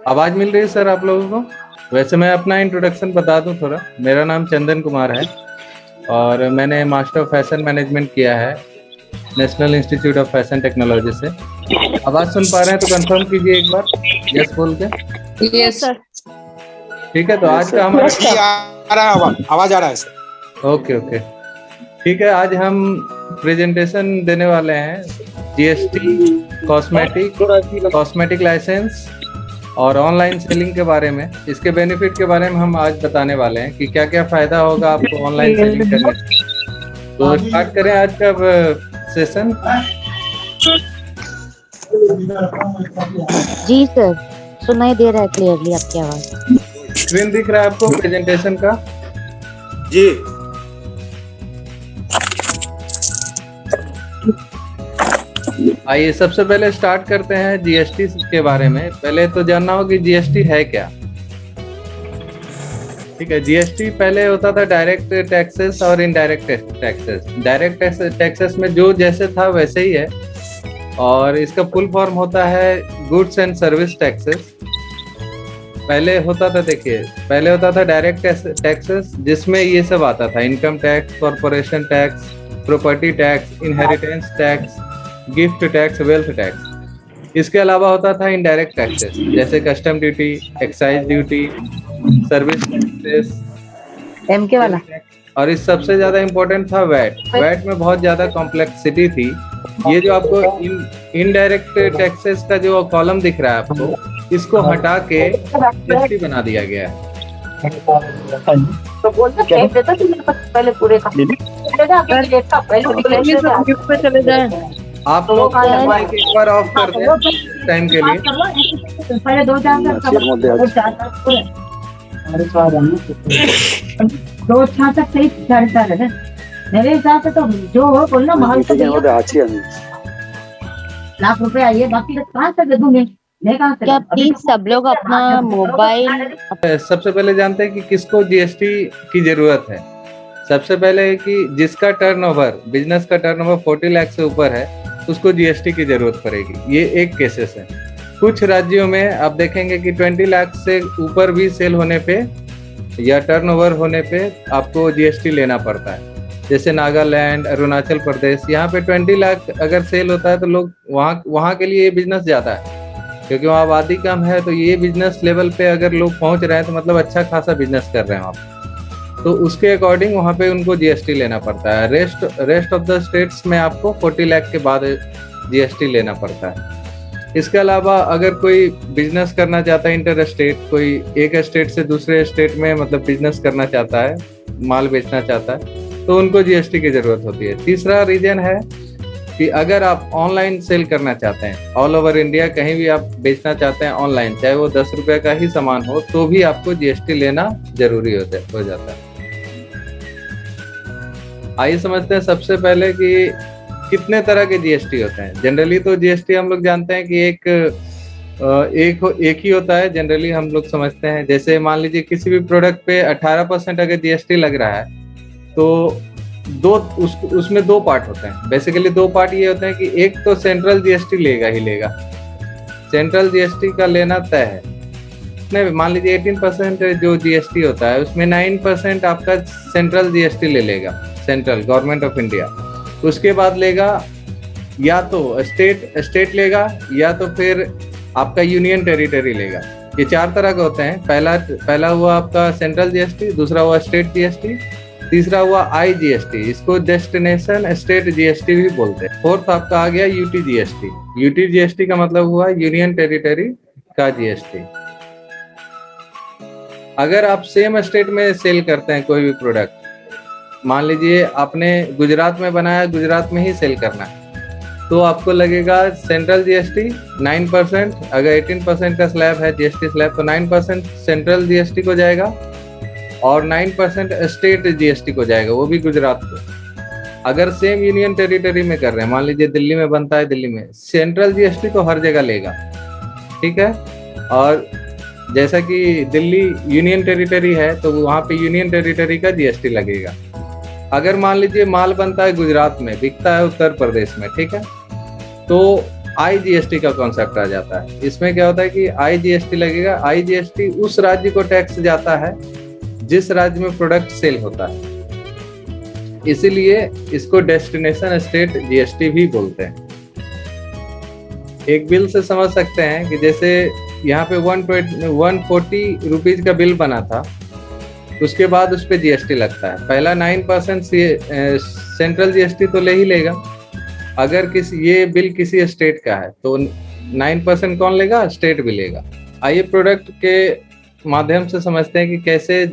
आवाज मिल रही है सर आप लोगों को? वैसे मैं अपना इंट्रोडक्शन बता दूं थोड़ा। मेरा नाम चंदन कुमार है और मैंने मास्टर ऑफ फैशन मैनेजमेंट किया है national institute of fashion technology से। आवाज सुन पा रहे हैं तो कंफर्म कीजिए एक बार यस बोल के। Yes sir. ठीक है, तो आज का हमारा जी आ रहा है, आवाज आ रहा है सर। ओके ओके ठीक है। आज हम प्रेजेंटेशन देने वाले हैं जीएसटी, कॉस्मेटिक लाइसेंस और ऑनलाइन सेलिंग के बारे में। इसके बेनिफिट के बारे में हम आज बताने वाले हैं कि क्या क्या फायदा होगा आपको ऑनलाइन सेलिंग करने से। तो स्टार्ट करें आज का सेशन। जी सर, सुनाई दे रहा है क्लियरली आपकी आवाज। स्क्रीन दिख रहा है आपको प्रेजेंटेशन का? जी आइए सबसे पहले स्टार्ट करते हैं जीएसटी के बारे में। पहले तो जानना होगा कि जीएसटी है क्या। ठीक है, जीएसटी पहले होता था डायरेक्ट टैक्सेस और इनडायरेक्ट टैक्सेस। डायरेक्ट टैक्सेस में जो जैसे था वैसे ही है, और इसका फुल फॉर्म होता है गुड्स एंड सर्विस टैक्सेस। पहले होता था, देखिए पहले होता था डायरेक्ट टैक्सेस, जिसमें ये सब आता था: income tax, corporation tax, property tax, inheritance tax, gift tax, wealth tax. इसके अलावा होता था इनडायरेक्ट टैक्सेस, जैसे custom duty, excise duty, service taxes, एमके वाला। और इस सबसे ज्यादा इम्पोर्टेंट था वैट। वैट में बहुत ज्यादा कॉम्प्लेक्सिटी थी। ये जो आपको इनडायरेक्ट टैक्सेस का जो कॉलम दिख रहा है आपको, इसको हटा के जीएसटी बना दिया गया है। तो बोलते पहले पूरे का चले जाए। आप लोग माइक एक बार ऑफ कर दें टाइम के लिए। पहले 2-4 तक सही चलता है मेरे हिसाब से। तो जो हो बोलना माल तो लाख रुपए आइए, बाकी कहाँ से दे दूंगे। क्या प्लीज सब लोग अपना मोबाइल। सबसे पहले जानते हैं कि किसको जीएसटी की जरूरत है। सबसे पहले है कि जिसका टर्नओवर, बिजनेस का टर्नओवर 40 लाख से ऊपर है, उसको जीएसटी की जरूरत पड़ेगी। ये एक केसेस है। कुछ राज्यों में आप देखेंगे कि 20 लाख से ऊपर भी सेल होने पे या टर्नओवर होने पे आपको जीएसटी लेना पड़ता है। जैसे नागालैंड, अरुणाचल प्रदेश, यहाँ पे 20 लाख अगर सेल होता है तो लोग वहाँ के लिए ये बिजनेस ज्यादा है, क्योंकि वहाँ आबादी कम है। तो ये बिजनेस लेवल पे अगर लोग पहुंच रहे हैं तो मतलब अच्छा खासा बिजनेस कर रहे हैं आप, तो उसके अकॉर्डिंग वहाँ पे उनको जीएसटी लेना पड़ता है। रेस्ट ऑफ द स्टेट्स में आपको 40 लाख के बाद जीएसटी लेना पड़ता है। इसके अलावा अगर कोई बिजनेस करना चाहता है इंटर स्टेट, कोई एक स्टेट से दूसरे स्टेट में मतलब बिजनेस करना चाहता है, माल बेचना चाहता है, तो उनको जीएसटी की जरूरत होती है। तीसरा रीजन है कि अगर आप ऑनलाइन सेल करना चाहते हैं, ऑल ओवर इंडिया कहीं भी आप बेचना चाहते हैं ऑनलाइन, चाहे वो 10 रुपए का ही सामान हो, तो भी आपको जीएसटी लेना जरूरी हो जाता है। आइए समझते हैं सबसे पहले कि कितने तरह के जीएसटी होते हैं। जनरली तो जीएसटी हम लोग जानते हैं कि एक ही होता है। जनरली हम लोग समझते हैं, जैसे मान लीजिए किसी भी प्रोडक्ट पे 18% अगर जीएसटी लग रहा है तो उसमें दो पार्ट होते हैं। बेसिकली दो पार्ट ये होते हैं कि एक तो सेंट्रल जीएसटी लेगा ही लेगा, सेंट्रल जीएसटी का लेना तय है। नहीं, मान लीजिए 18% जो जीएसटी होता है उसमें 9% आपका सेंट्रल जीएसटी ले लेगा, सेंट्रल गवर्नमेंट ऑफ इंडिया। उसके बाद लेगा या तो स्टेट लेगा, या तो फिर आपका यूनियन टेरिटरी लेगा। ये 4 तरह के होते हैं। पहला हुआ आपका सेंट्रल जीएसटी, दूसरा हुआ स्टेट जीएसटी, तीसरा हुआ आईजीएसटी, इसको डेस्टिनेशन स्टेट जीएसटी भी बोलते हैं। फोर्थ आपका आ गया यूटी जीएसटी। यूटी जीएसटी का मतलब हुआ यूनियन टेरिटरी का जीएसटी। अगर आप सेम स्टेट में सेल करते हैं कोई भी प्रोडक्ट, मान लीजिए आपने गुजरात में बनाया, गुजरात में ही सेल करना है, तो आपको लगेगा सेंट्रल जीएसटी 9%। अगर 18% का स्लैब है जीएसटी स्लैब, तो 9% सेंट्रल जीएसटी को जाएगा और 9% स्टेट जीएसटी को जाएगा, वो भी गुजरात को। अगर सेम यूनियन टेरिटरी में कर रहे हैं, मान लीजिए दिल्ली में बनता है, दिल्ली में सेंट्रल जीएसटी तो हर जगह लेगा, ठीक है। और जैसा कि दिल्ली यूनियन टेरिटरी है तो वहाँ पे यूनियन टेरिटरी का जीएसटी लगेगा। अगर मान लीजिए माल बनता है गुजरात में, बिकता है उत्तर प्रदेश में, ठीक है, तो IGST का कॉन्सेप्ट आ जाता है। इसमें क्या होता है कि IGST लगेगा। IGST उस राज्य को टैक्स जाता है जिस राज्य में प्रोडक्ट सेल होता है, इसीलिए इसको डेस्टिनेशन स्टेट GST भी बोलते हैं। एक बिल से समझ सकते हैं कि जैसे यहाँ पे 140 रुपीज का बिल बना था, उसके बाद उस पर GST लगता है। पहला 9% सेंट्रल GST तो ले ही लेगा। अगर ये बिल किसी स्टेट का है तो 9% कौन लेगा? स्टेट भी लेगा। आइए प्रोडक्ट के माध्यम से समझते हैं कि कैसे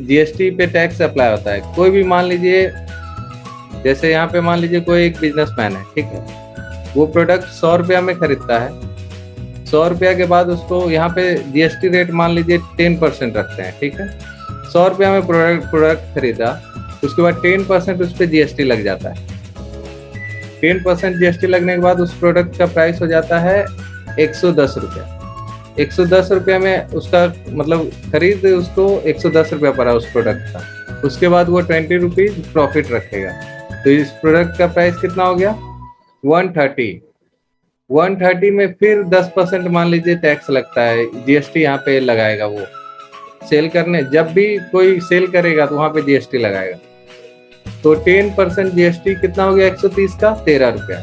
GST पे टैक्स अप्लाई होता है। कोई भी मान लीजिए, जैसे यहाँ पे मान लीजिए कोई एक बिजनेसमैन है, ठीक है, वो प्रोडक्ट 100 रुपया में खरीदता है। 100 रुपया के बाद उसको यहाँ पे GST रेट मान लीजिए 10% रखते हैं, ठीक है। 100 रुपया में प्रोडक्ट खरीदा, उसके बाद 10% उस पर GST लग जाता है। 10% GST लगने के बाद उस प्रोडक्ट का प्राइस हो जाता है 110 रुपया। 110 रुपया में उसका मतलब खरीद उसको 110 रुपया पड़ा उस प्रोडक्ट का। उसके बाद वो 20 रुपीज प्रॉफिट रखेगा, तो इस प्रोडक्ट का प्राइस कितना हो गया? 130। 130 में फिर 10% मान लीजिए टैक्स लगता है, GST यहाँ पे लगाएगा। वो सेल करने, जब भी कोई सेल करेगा तो वहाँ पे GST लगाएगा। तो 10% GST कितना हो गया? 130 का 13 रुपया।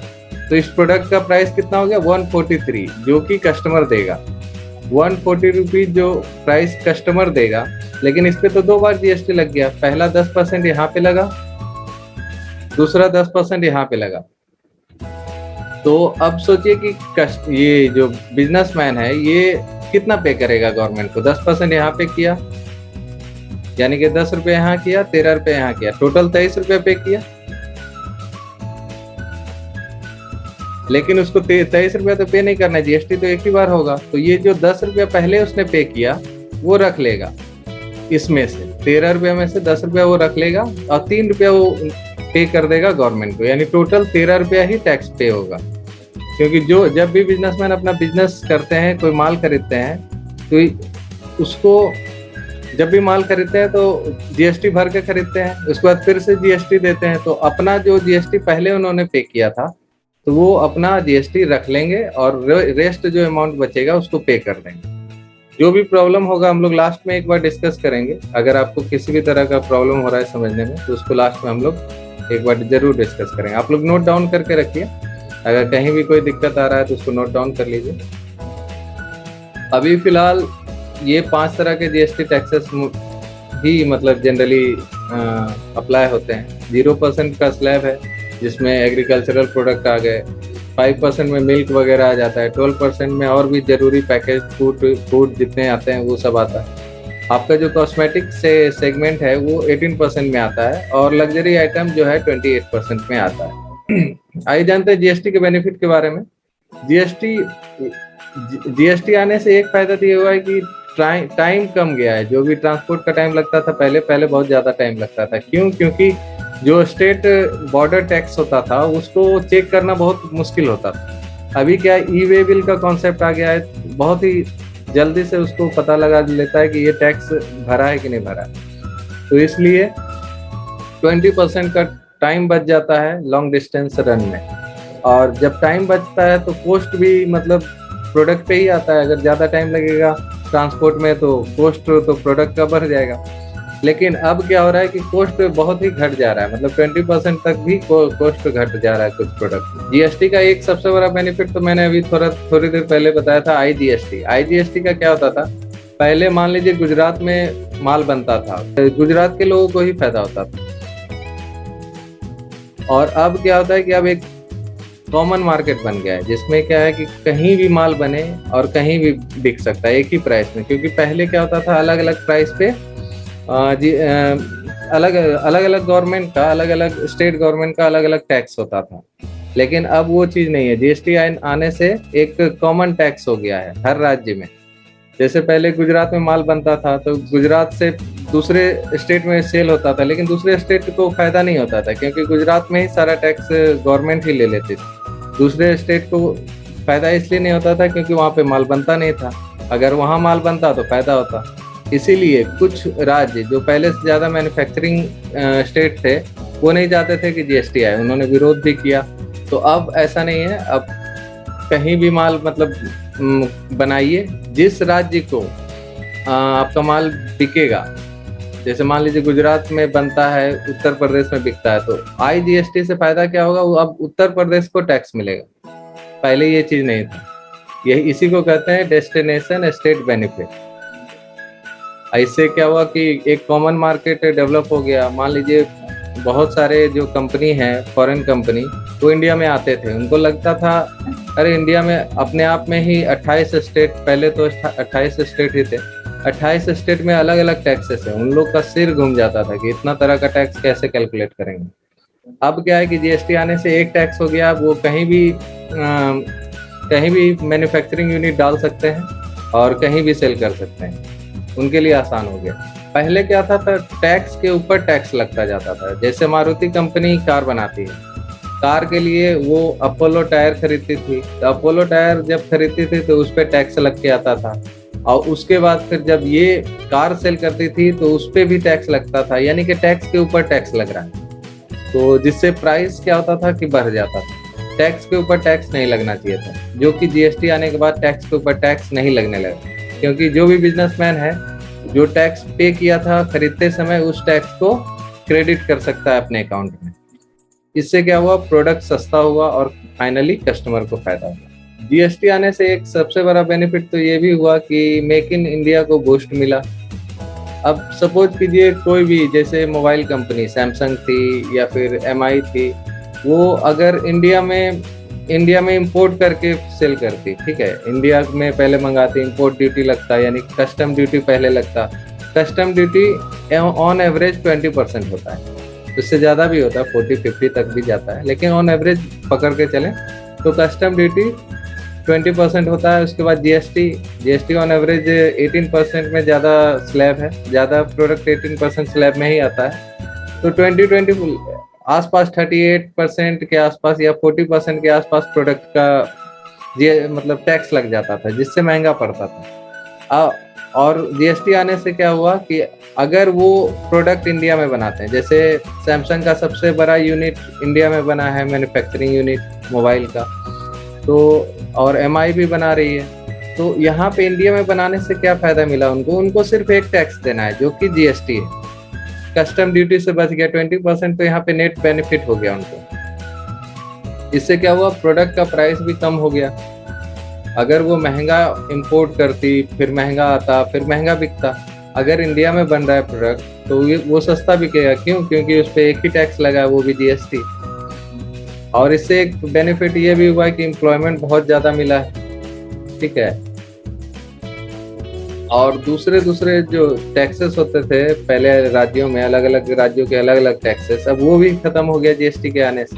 तो इस प्रोडक्ट का प्राइस कितना हो गया? 143, जो कि कस्टमर देगा। 140 रुपीज जो प्राइस कस्टमर देगा, लेकिन इस पे तो 2 बार GST लग गया। पहला 10% यहाँ पे लगा, दूसरा 10% यहाँ पे लगा। तो अब सोचिए कि ये जो बिजनेसमैन है ये कितना पे करेगा गवर्नमेंट को? 10% यहाँ पे किया, यानी कि 10 रुपये यहाँ किया, 13 रुपये यहाँ किया, टोटल 23 रुपये पे किया। लेकिन उसको 23 रुपया तो पे नहीं करना है, GST तो एक ही बार होगा। तो ये जो 10 रुपया पहले उसने पे किया वो रख लेगा, इसमें से 13 रुपया में से 10 रुपया वो रख लेगा और 3 रुपया वो पे कर देगा गवर्नमेंट को, यानी टोटल 13 रुपया ही टैक्स पे होगा। क्योंकि जब भी बिजनेसमैन अपना बिजनेस करते हैं, कोई माल खरीदते हैं, तो उसको जब भी माल खरीदते हैं तो GST भर के खरीदते हैं, उसके बाद फिर से GST देते हैं। तो अपना जो GST पहले उन्होंने पे किया था, तो वो अपना GST रख लेंगे और रेस्ट जो अमाउंट बचेगा उसको पे कर देंगे। जो भी प्रॉब्लम होगा हम लोग लास्ट में एक बार डिस्कस करेंगे। अगर आपको किसी भी तरह का प्रॉब्लम हो रहा है समझने में, तो उसको लास्ट में हम लोग एक बार जरूर डिस्कस करेंगे। आप लोग नोट डाउन करके रखिए, अगर कहीं भी कोई दिक्कत आ रहा है तो उसको नोट डाउन कर लीजिए। अभी फिलहाल ये 5 तरह के GST टैक्सेस ही मतलब जनरली अप्लाई होते हैं। 0% का स्लैब है जिसमें एग्रीकल्चरल प्रोडक्ट आ गए, 5% में मिल्क वगैरह आ जाता है, 12% में और भी जरूरी पैकेज फूड जितने आते हैं वो सब आता है। आपका जो कॉस्मेटिक से सेगमेंट है वो 18% में आता है और लग्जरी आइटम जो है 28% में आता है। आइए जानते हैं GST के बेनिफिट के बारे में। GST आने से एक फायदा तो ये हुआ है कि टाइम कम गया है। जो भी ट्रांसपोर्ट का टाइम लगता था पहले बहुत ज्यादा टाइम लगता था। क्यों? क्योंकि जो स्टेट बॉर्डर टैक्स होता था उसको चेक करना बहुत मुश्किल होता था। अभी क्या ई-वे बिल का कॉन्सेप्ट आ गया है, बहुत ही जल्दी से उसको पता लगा लेता है कि ये टैक्स भरा है कि नहीं भरा है। तो इसलिए 20% का टाइम बच जाता है लॉन्ग डिस्टेंस रन में। और जब टाइम बचता है तो कॉस्ट भी मतलब प्रोडक्ट पे ही आता है। अगर ज़्यादा टाइम लगेगा ट्रांसपोर्ट में तो कॉस्ट तो प्रोडक्ट का बढ़ जाएगा। लेकिन अब क्या हो रहा है कि कॉस्ट बहुत ही घट जा रहा है, मतलब 20% तक भी कॉस्ट घट जा रहा है कुछ प्रोडक्ट। GST का एक सबसे बड़ा बेनिफिट तो मैंने अभी थोड़ी देर पहले बताया था, IGST का क्या होता था? पहले मान लीजिए गुजरात में माल बनता था, गुजरात के लोगों को ही फायदा होता था। और अब क्या होता है कि अब एक कॉमन मार्केट बन गया है जिसमें क्या है कि कहीं भी माल बने और कहीं भी बिक सकता है एक ही प्राइस में। क्योंकि पहले क्या होता था, अलग अलग प्राइस पे अलग अलग गवर्नमेंट का, अलग अलग स्टेट गवर्नमेंट का अलग अलग टैक्स होता था। लेकिन अब वो चीज़ नहीं है। GST आने से एक कॉमन टैक्स हो गया है हर राज्य में। जैसे पहले गुजरात में माल बनता था तो गुजरात से दूसरे स्टेट में सेल होता था, लेकिन दूसरे स्टेट को फायदा नहीं होता था क्योंकि गुजरात में ही सारा टैक्स गवर्नमेंट ही ले लेती थी। दूसरे स्टेट को फायदा इसलिए नहीं होता था क्योंकि वहाँ पे माल बनता नहीं था। अगर वहाँ माल बनता तो फायदा होता। इसीलिए कुछ राज्य जो पहले से ज़्यादा मैन्युफैक्चरिंग स्टेट थे वो नहीं चाहते थे कि GST आए, उन्होंने विरोध भी किया। तो अब ऐसा नहीं है, अब कहीं भी माल मतलब बनाइए, जिस राज्य को आपका माल बिकेगा, जैसे मान लीजिए गुजरात में बनता है, उत्तर प्रदेश में बिकता है, तो IGST से फायदा क्या होगा, वो अब उत्तर प्रदेश को टैक्स मिलेगा, पहले ये चीज नहीं था। यही इसी को कहते हैं डेस्टिनेशन स्टेट बेनिफिट। ऐसे क्या हुआ कि एक कॉमन मार्केट डेवलप हो गया। मान लीजिए बहुत सारे जो कंपनी है, फॉरेन कंपनी, वो इंडिया में आते थे, उनको लगता था अरे इंडिया में अपने आप में ही 28 स्टेट, पहले तो 28 स्टेट ही थे, 28 स्टेट में अलग अलग टैक्सेस है, उन लोग का सिर घूम जाता था कि इतना तरह का टैक्स कैसे कैलकुलेट करेंगे। अब क्या है कि GST आने से एक टैक्स हो गया, वो कहीं भी मैन्युफैक्चरिंग यूनिट डाल सकते हैं और कहीं भी सेल कर सकते हैं, उनके लिए आसान हो गया। पहले क्या था, टैक्स के ऊपर टैक्स लगता जाता था। जैसे मारुति कंपनी कार बनाती है, कार के लिए वो अपोलो टायर खरीदती थी, तो अपोलो टायर जब खरीदती थी तो उस पर टैक्स लग के आता था, और उसके बाद फिर जब ये कार सेल करती थी तो उस पर भी टैक्स लगता था, यानी कि टैक्स के ऊपर टैक्स लग रहा है। तो जिससे प्राइस क्या होता था कि बढ़ जाता था। टैक्स के ऊपर टैक्स नहीं लगना चाहिए था, जो कि GST आने के बाद टैक्स के ऊपर टैक्स नहीं लगने लगा, क्योंकि जो भी बिजनेसमैन है जो टैक्स पे किया था खरीदते समय, उस टैक्स को क्रेडिट कर सकता है अपने अकाउंट में। इससे क्या हुआ, प्रोडक्ट सस्ता हुआ और फाइनली कस्टमर को फायदा हुआ। GST आने से एक सबसे बड़ा बेनिफिट तो ये भी हुआ कि मेक इन इंडिया को बूस्ट मिला। अब सपोज कीजिए कोई भी, जैसे मोबाइल कंपनी सैमसंग थी या फिर MI थी, वो अगर इंडिया में इंपोर्ट करके सेल करती, ठीक है, इंडिया में पहले मंगाती, इंपोर्ट ड्यूटी लगता, यानी कस्टम ड्यूटी पहले लगता। कस्टम ड्यूटी ऑन एवरेज 20% होता है, उससे ज़्यादा भी होता है, 40-50 तक भी जाता है, लेकिन ऑन एवरेज पकड़ के चलें तो कस्टम ड्यूटी 20% होता है। उसके बाद GST ऑन एवरेज 18% में ज़्यादा स्लैब है, ज़्यादा प्रोडक्ट 18% स्लैब में ही आता है। तो 20 आसपास 38% के आसपास या 40% के आसपास प्रोडक्ट का मतलब टैक्स लग जाता था, जिससे महंगा पड़ता था। और GST आने से क्या हुआ कि अगर वो प्रोडक्ट इंडिया में बनाते हैं, जैसे सैमसंग का सबसे बड़ा यूनिट इंडिया में बना है, मैन्युफैक्चरिंग यूनिट मोबाइल का, तो और MI भी बना रही है, तो यहाँ पे इंडिया में बनाने से क्या फायदा मिला उनको सिर्फ एक टैक्स देना है, जो कि GST है। कस्टम ड्यूटी से बच गया 20%, तो यहाँ पे नेट बेनिफिट हो गया उनको। इससे क्या हुआ, प्रोडक्ट का प्राइस भी कम हो गया। अगर वो महंगा इंपोर्ट करती, फिर महंगा आता, फिर महंगा बिकता। अगर इंडिया में बन रहा है प्रोडक्ट तो वो सस्ता बिकेगा। क्यों? क्योंकि उस पर एक ही टैक्स लगा है, वो भी GST। और इससे एक बेनिफिट ये भी हुआ कि एम्प्लॉयमेंट बहुत ज़्यादा मिला है, ठीक है। और दूसरे जो टैक्सेस होते थे पहले राज्यों में, अलग अलग राज्यों के अलग अलग टैक्सेस, अब वो भी खत्म हो गया GST के आने से।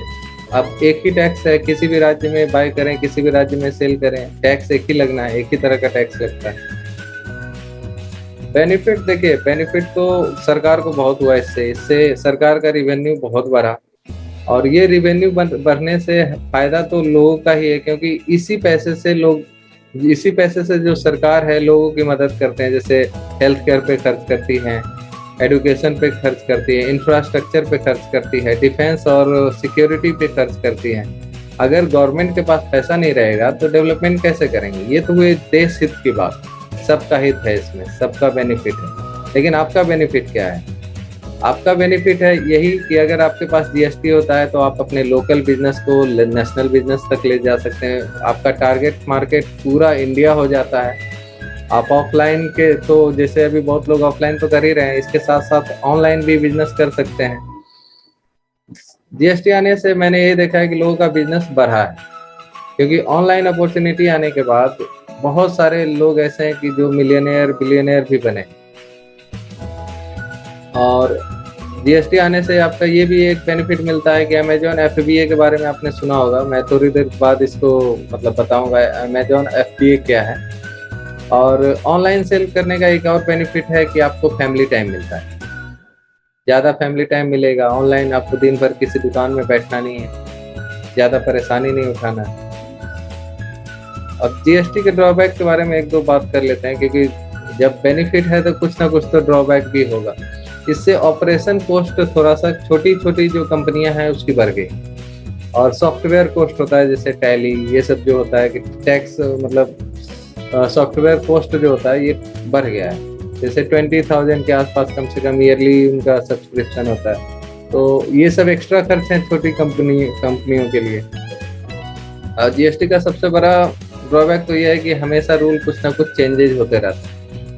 अब एक ही टैक्स है, किसी भी राज्य में बाय करें, किसी भी राज्य में सेल करें, टैक्स एक ही लगना है, एक ही तरह का टैक्स लगता है। बेनिफिट देखिए, बेनिफिट तो सरकार को बहुत हुआ इससे सरकार का रिवेन्यू बहुत बढ़ा, और ये रिवेन्यू बढ़ने से फायदा तो लोगों का ही है, क्योंकि इसी पैसे से जो सरकार है लोगों की मदद करते हैं। जैसे हेल्थ केयर पे खर्च करती है, एजुकेशन पे खर्च करती है, इंफ्रास्ट्रक्चर पे खर्च करती है, डिफेंस और सिक्योरिटी पे खर्च करती है। अगर गवर्नमेंट के पास पैसा नहीं रहेगा तो डेवलपमेंट कैसे करेंगे? ये तो हुए देश हित की बात, सबका हित है इसमें, सबका बेनिफिट है। लेकिन आपका बेनिफिट क्या है? आपका बेनिफिट है यही कि अगर आपके पास GST होता है तो आप अपने लोकल बिजनेस को नेशनल बिजनेस तक ले जा सकते हैं। आपका टारगेट मार्केट पूरा इंडिया हो जाता है। आप ऑफलाइन के तो जैसे अभी बहुत लोग ऑफलाइन तो कर ही रहे हैं, इसके साथ साथ ऑनलाइन भी बिजनेस कर सकते हैं। GST आने से मैंने ये देखा है कि लोगों का बिजनेस बढ़ा है, क्योंकि ऑनलाइन अपॉर्चुनिटी आने के बाद बहुत सारे लोग ऐसे हैं कि जो मिलियनेयर बिलियनेयर भी बने। और GST आने से आपका ये भी एक बेनिफिट मिलता है कि अमेजॉन FBA के बारे में आपने सुना होगा। मैं थोड़ी देर बाद इसको मतलब बताऊंगा अमेजॉन FBA क्या है। और ऑनलाइन सेल करने का एक और बेनिफिट है कि आपको फैमिली टाइम मिलता है, ज़्यादा फैमिली टाइम मिलेगा। ऑनलाइन आपको दिन भर किसी दुकान में बैठना नहीं है, ज़्यादा परेशानी नहीं उठाना है। अब GST के ड्रॉबैक के बारे में एक दो बात कर लेते हैं, क्योंकि जब बेनिफिट है तो कुछ ना कुछ तो ड्रॉबैक भी होगा। इससे ऑपरेशन कॉस्ट थोड़ा सा छोटी जो कंपनियां हैं उसकी बढ़ गई। और सॉफ्टवेयर कॉस्ट होता है जैसे टैली, ये सब जो होता है कि टैक्स मतलब सॉफ्टवेयर कॉस्ट जो होता है ये बढ़ गया है। जैसे 20,000 के आसपास कम से कम ईयरली उनका सब्सक्रिप्शन होता है। तो ये सब एक्स्ट्रा खर्च हैं छोटी कंपनियों के लिए। जीएसटी का सबसे बड़ा ड्रॉबैक तो ये है कि हमेशा रूल कुछ ना कुछ चेंजेज होते रहते हैं।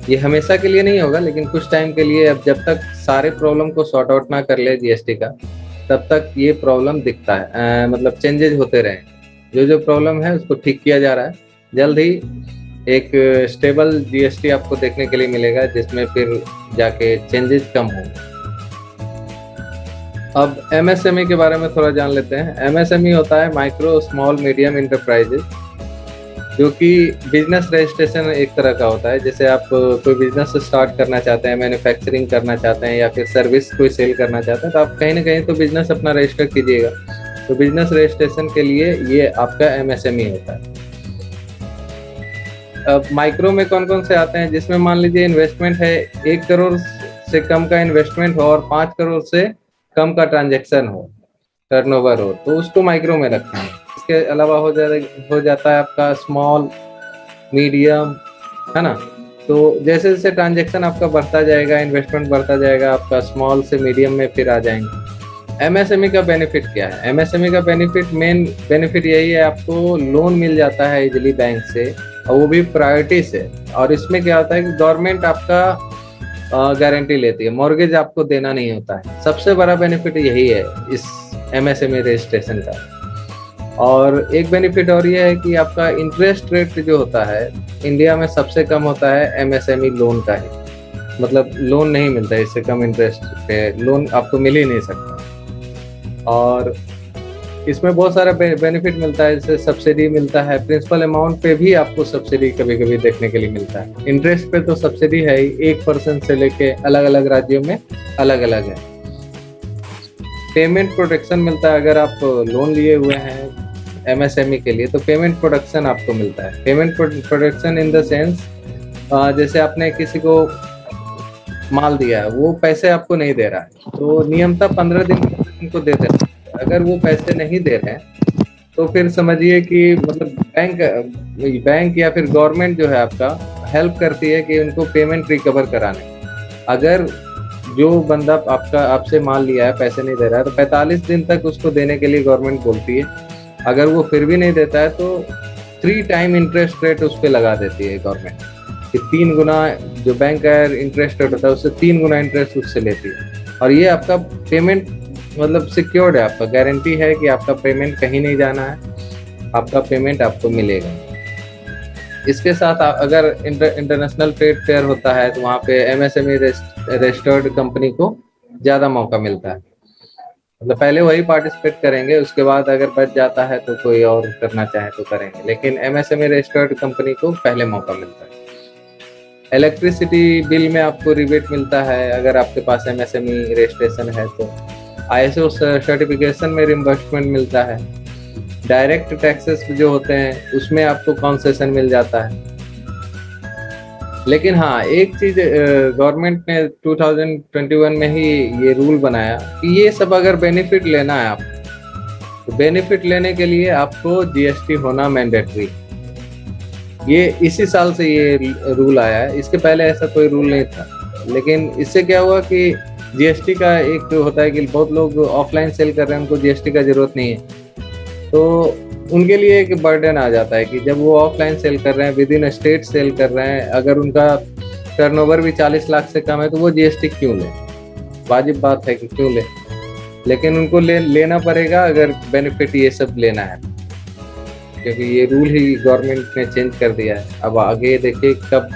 ये हमेशा के लिए नहीं होगा, लेकिन कुछ टाइम के लिए, अब जब तक सारे प्रॉब्लम को सॉर्ट आउट ना कर ले जीएसटी का, तब तक ये प्रॉब्लम दिखता है। मतलब चेंजेज होते रहे, जो प्रॉब्लम है उसको ठीक किया जा रहा है। जल्द ही एक स्टेबल जीएसटी आपको देखने के लिए मिलेगा, जिसमें फिर जाके चेंजेस कम होंगे। अब एमएसएमई के बारे में थोड़ा जान लेते हैं। एमएसएमई होता है माइक्रो स्मॉल मीडियम इंटरप्राइजेज, जो कि बिजनेस रजिस्ट्रेशन एक तरह का होता है। जैसे आप कोई बिजनेस स्टार्ट करना चाहते हैं, मैन्युफैक्चरिंग करना चाहते हैं, या फिर सर्विस कोई सेल करना चाहते हैं, तो आप कहीं ना कहीं तो बिजनेस अपना रजिस्टर कीजिएगा। तो बिजनेस रजिस्ट्रेशन के लिए ये आपका एमएसएमई होता है। अब माइक्रो में कौन कौन से आते हैं, जिसमें मान लीजिए इन्वेस्टमेंट है 1 करोड़ से कम का इन्वेस्टमेंट हो और 5 करोड़ से कम का ट्रांजैक्शन हो, टर्नओवर हो, तो उसको माइक्रो में रखते हैं। इसके अलावा हो जाता है आपका स्मॉल मीडियम, है ना। तो जैसे जैसे ट्रांजैक्शन आपका बढ़ता जाएगा, इन्वेस्टमेंट बढ़ता जाएगा, आपका स्मॉल से मीडियम में फिर आ जाएंगे। एमएसएमई का बेनिफिट क्या है? एमएसएमई का मेन बेनिफिट यही है, आपको लोन मिल जाता है इजिली बैंक से, और वो भी प्रायोरिटी से। और इसमें क्या होता है कि गवर्नमेंट आपका गारंटी लेती है, मॉर्गेज आपको देना नहीं होता है। सबसे बड़ा बेनिफिट यही है इस एमएसएमई रजिस्ट्रेशन का। और एक बेनिफिट और ये है कि आपका इंटरेस्ट रेट जो होता है इंडिया में सबसे कम होता है एमएसएमई लोन का ही। मतलब लोन नहीं मिलता है इससे कम इंटरेस्ट पे, लोन आपको मिल ही नहीं सकता। और इसमें बहुत सारा बेनिफिट मिलता है, जैसे सब्सिडी मिलता है, प्रिंसिपल अमाउंट पे भी आपको सब्सिडी कभी कभी देखने के लिए मिलता है। इंटरेस्ट पे तो सब्सिडी है ही, 1% से लेके अलग अलग राज्यों में अलग अलग है। पेमेंट प्रोटेक्शन मिलता है, अगर आप लोन लिए हुए हैं एमएसएमई के लिए तो पेमेंट प्रोटेक्शन आपको मिलता है। Payment protection in the sense, जैसे आपने किसी को माल दिया है, वो पैसे आपको नहीं दे रहा है, तो नियमतः 15 दिन उनको दे देना। अगर वो पैसे नहीं दे रहे हैं तो फिर समझिए कि मतलब बैंक या फिर गवर्नमेंट जो है आपका हेल्प करती है कि उनको पेमेंट रिकवर कराने। अगर जो बंदा आपसे माल लिया है पैसे नहीं दे रहा है, तो 45 दिन तक उसको देने के लिए गवर्नमेंट बोलती है। अगर वो फिर भी नहीं देता है तो 3 टाइम इंटरेस्ट रेट उस पर लगा देती है गवर्नमेंट, कि 3 गुना जो बैंक का इंटरेस्ट रेट होता है उससे 3 गुना इंटरेस्ट उससे लेती है। और ये आपका पेमेंट मतलब सिक्योर्ड है, आपका गारंटी है कि आपका पेमेंट कहीं नहीं जाना है, आपका पेमेंट आपको मिलेगा। इसके साथ अगर इंटरनेशनल ट्रेड फेयर होता है तो वहाँ पे एमएसएमई रजिस्टर्ड कंपनी को ज़्यादा मौका मिलता है। मतलब पहले वही पार्टिसिपेट करेंगे, उसके बाद अगर बच जाता है तो कोई और करना चाहे तो करेंगे, लेकिन एमएसएमई रजिस्टर्ड कंपनी को पहले मौका मिलता है। इलेक्ट्रिसिटी बिल में आपको रिबेट मिलता है अगर आपके पास एमएसएमई रजिस्ट्रेशन है तो। आईएसओ सर्टिफिकेशन में रिम्बर्समेंट मिलता है। डायरेक्ट टैक्सेस जो होते हैं उसमें आपको कंसेशन मिल जाता है। लेकिन हाँ, एक चीज गवर्नमेंट ने 2021 में ही ये रूल बनाया कि ये सब अगर बेनिफिट लेना है आपको, तो बेनिफिट लेने के लिए आपको जीएसटी होना मैंडेटरी। ये इसी साल से ये रूल आया है, इसके पहले ऐसा कोई रूल नहीं था। लेकिन इससे क्या हुआ कि जीएसटी का एक होता है कि बहुत लोग ऑफलाइन सेल कर रहे हैं, उनको जीएसटी का जरूरत नहीं है, तो उनके लिए एक बर्डन आ जाता है कि जब वो ऑफलाइन सेल कर रहे हैं, विद इन स्टेट सेल कर रहे हैं, अगर उनका टर्नओवर भी 40 लाख से कम है तो वो जीएसटी क्यों ले? वाजिब बात है कि क्यों ले, लेकिन उनको लेना पड़ेगा अगर बेनिफिट ये सब लेना है, क्योंकि ये रूल ही गवर्नमेंट ने चेंज कर दिया है। अब आगे देखिए कब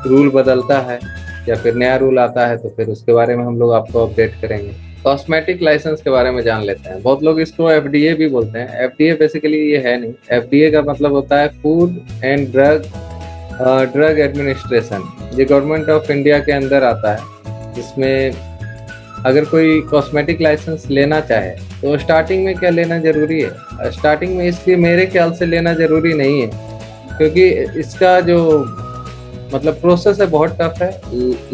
रूल बदलता है या फिर नया रूल आता है, तो फिर उसके बारे में हम लोग आपको अपडेट करेंगे। कॉस्मेटिक लाइसेंस के बारे में जान लेते हैं। बहुत लोग इसको एफडीए भी बोलते हैं। एफडीए बेसिकली ये है नहीं, एफडीए का मतलब होता है फूड एंड ड्रग एडमिनिस्ट्रेशन। ये गवर्नमेंट ऑफ इंडिया के अंदर आता है, जिसमें अगर कोई कॉस्मेटिक लाइसेंस लेना चाहे तो स्टार्टिंग में क्या लेना जरूरी है? स्टार्टिंग में इसलिए मेरे ख्याल से लेना जरूरी नहीं है, क्योंकि इसका जो मतलब प्रोसेस है बहुत टफ है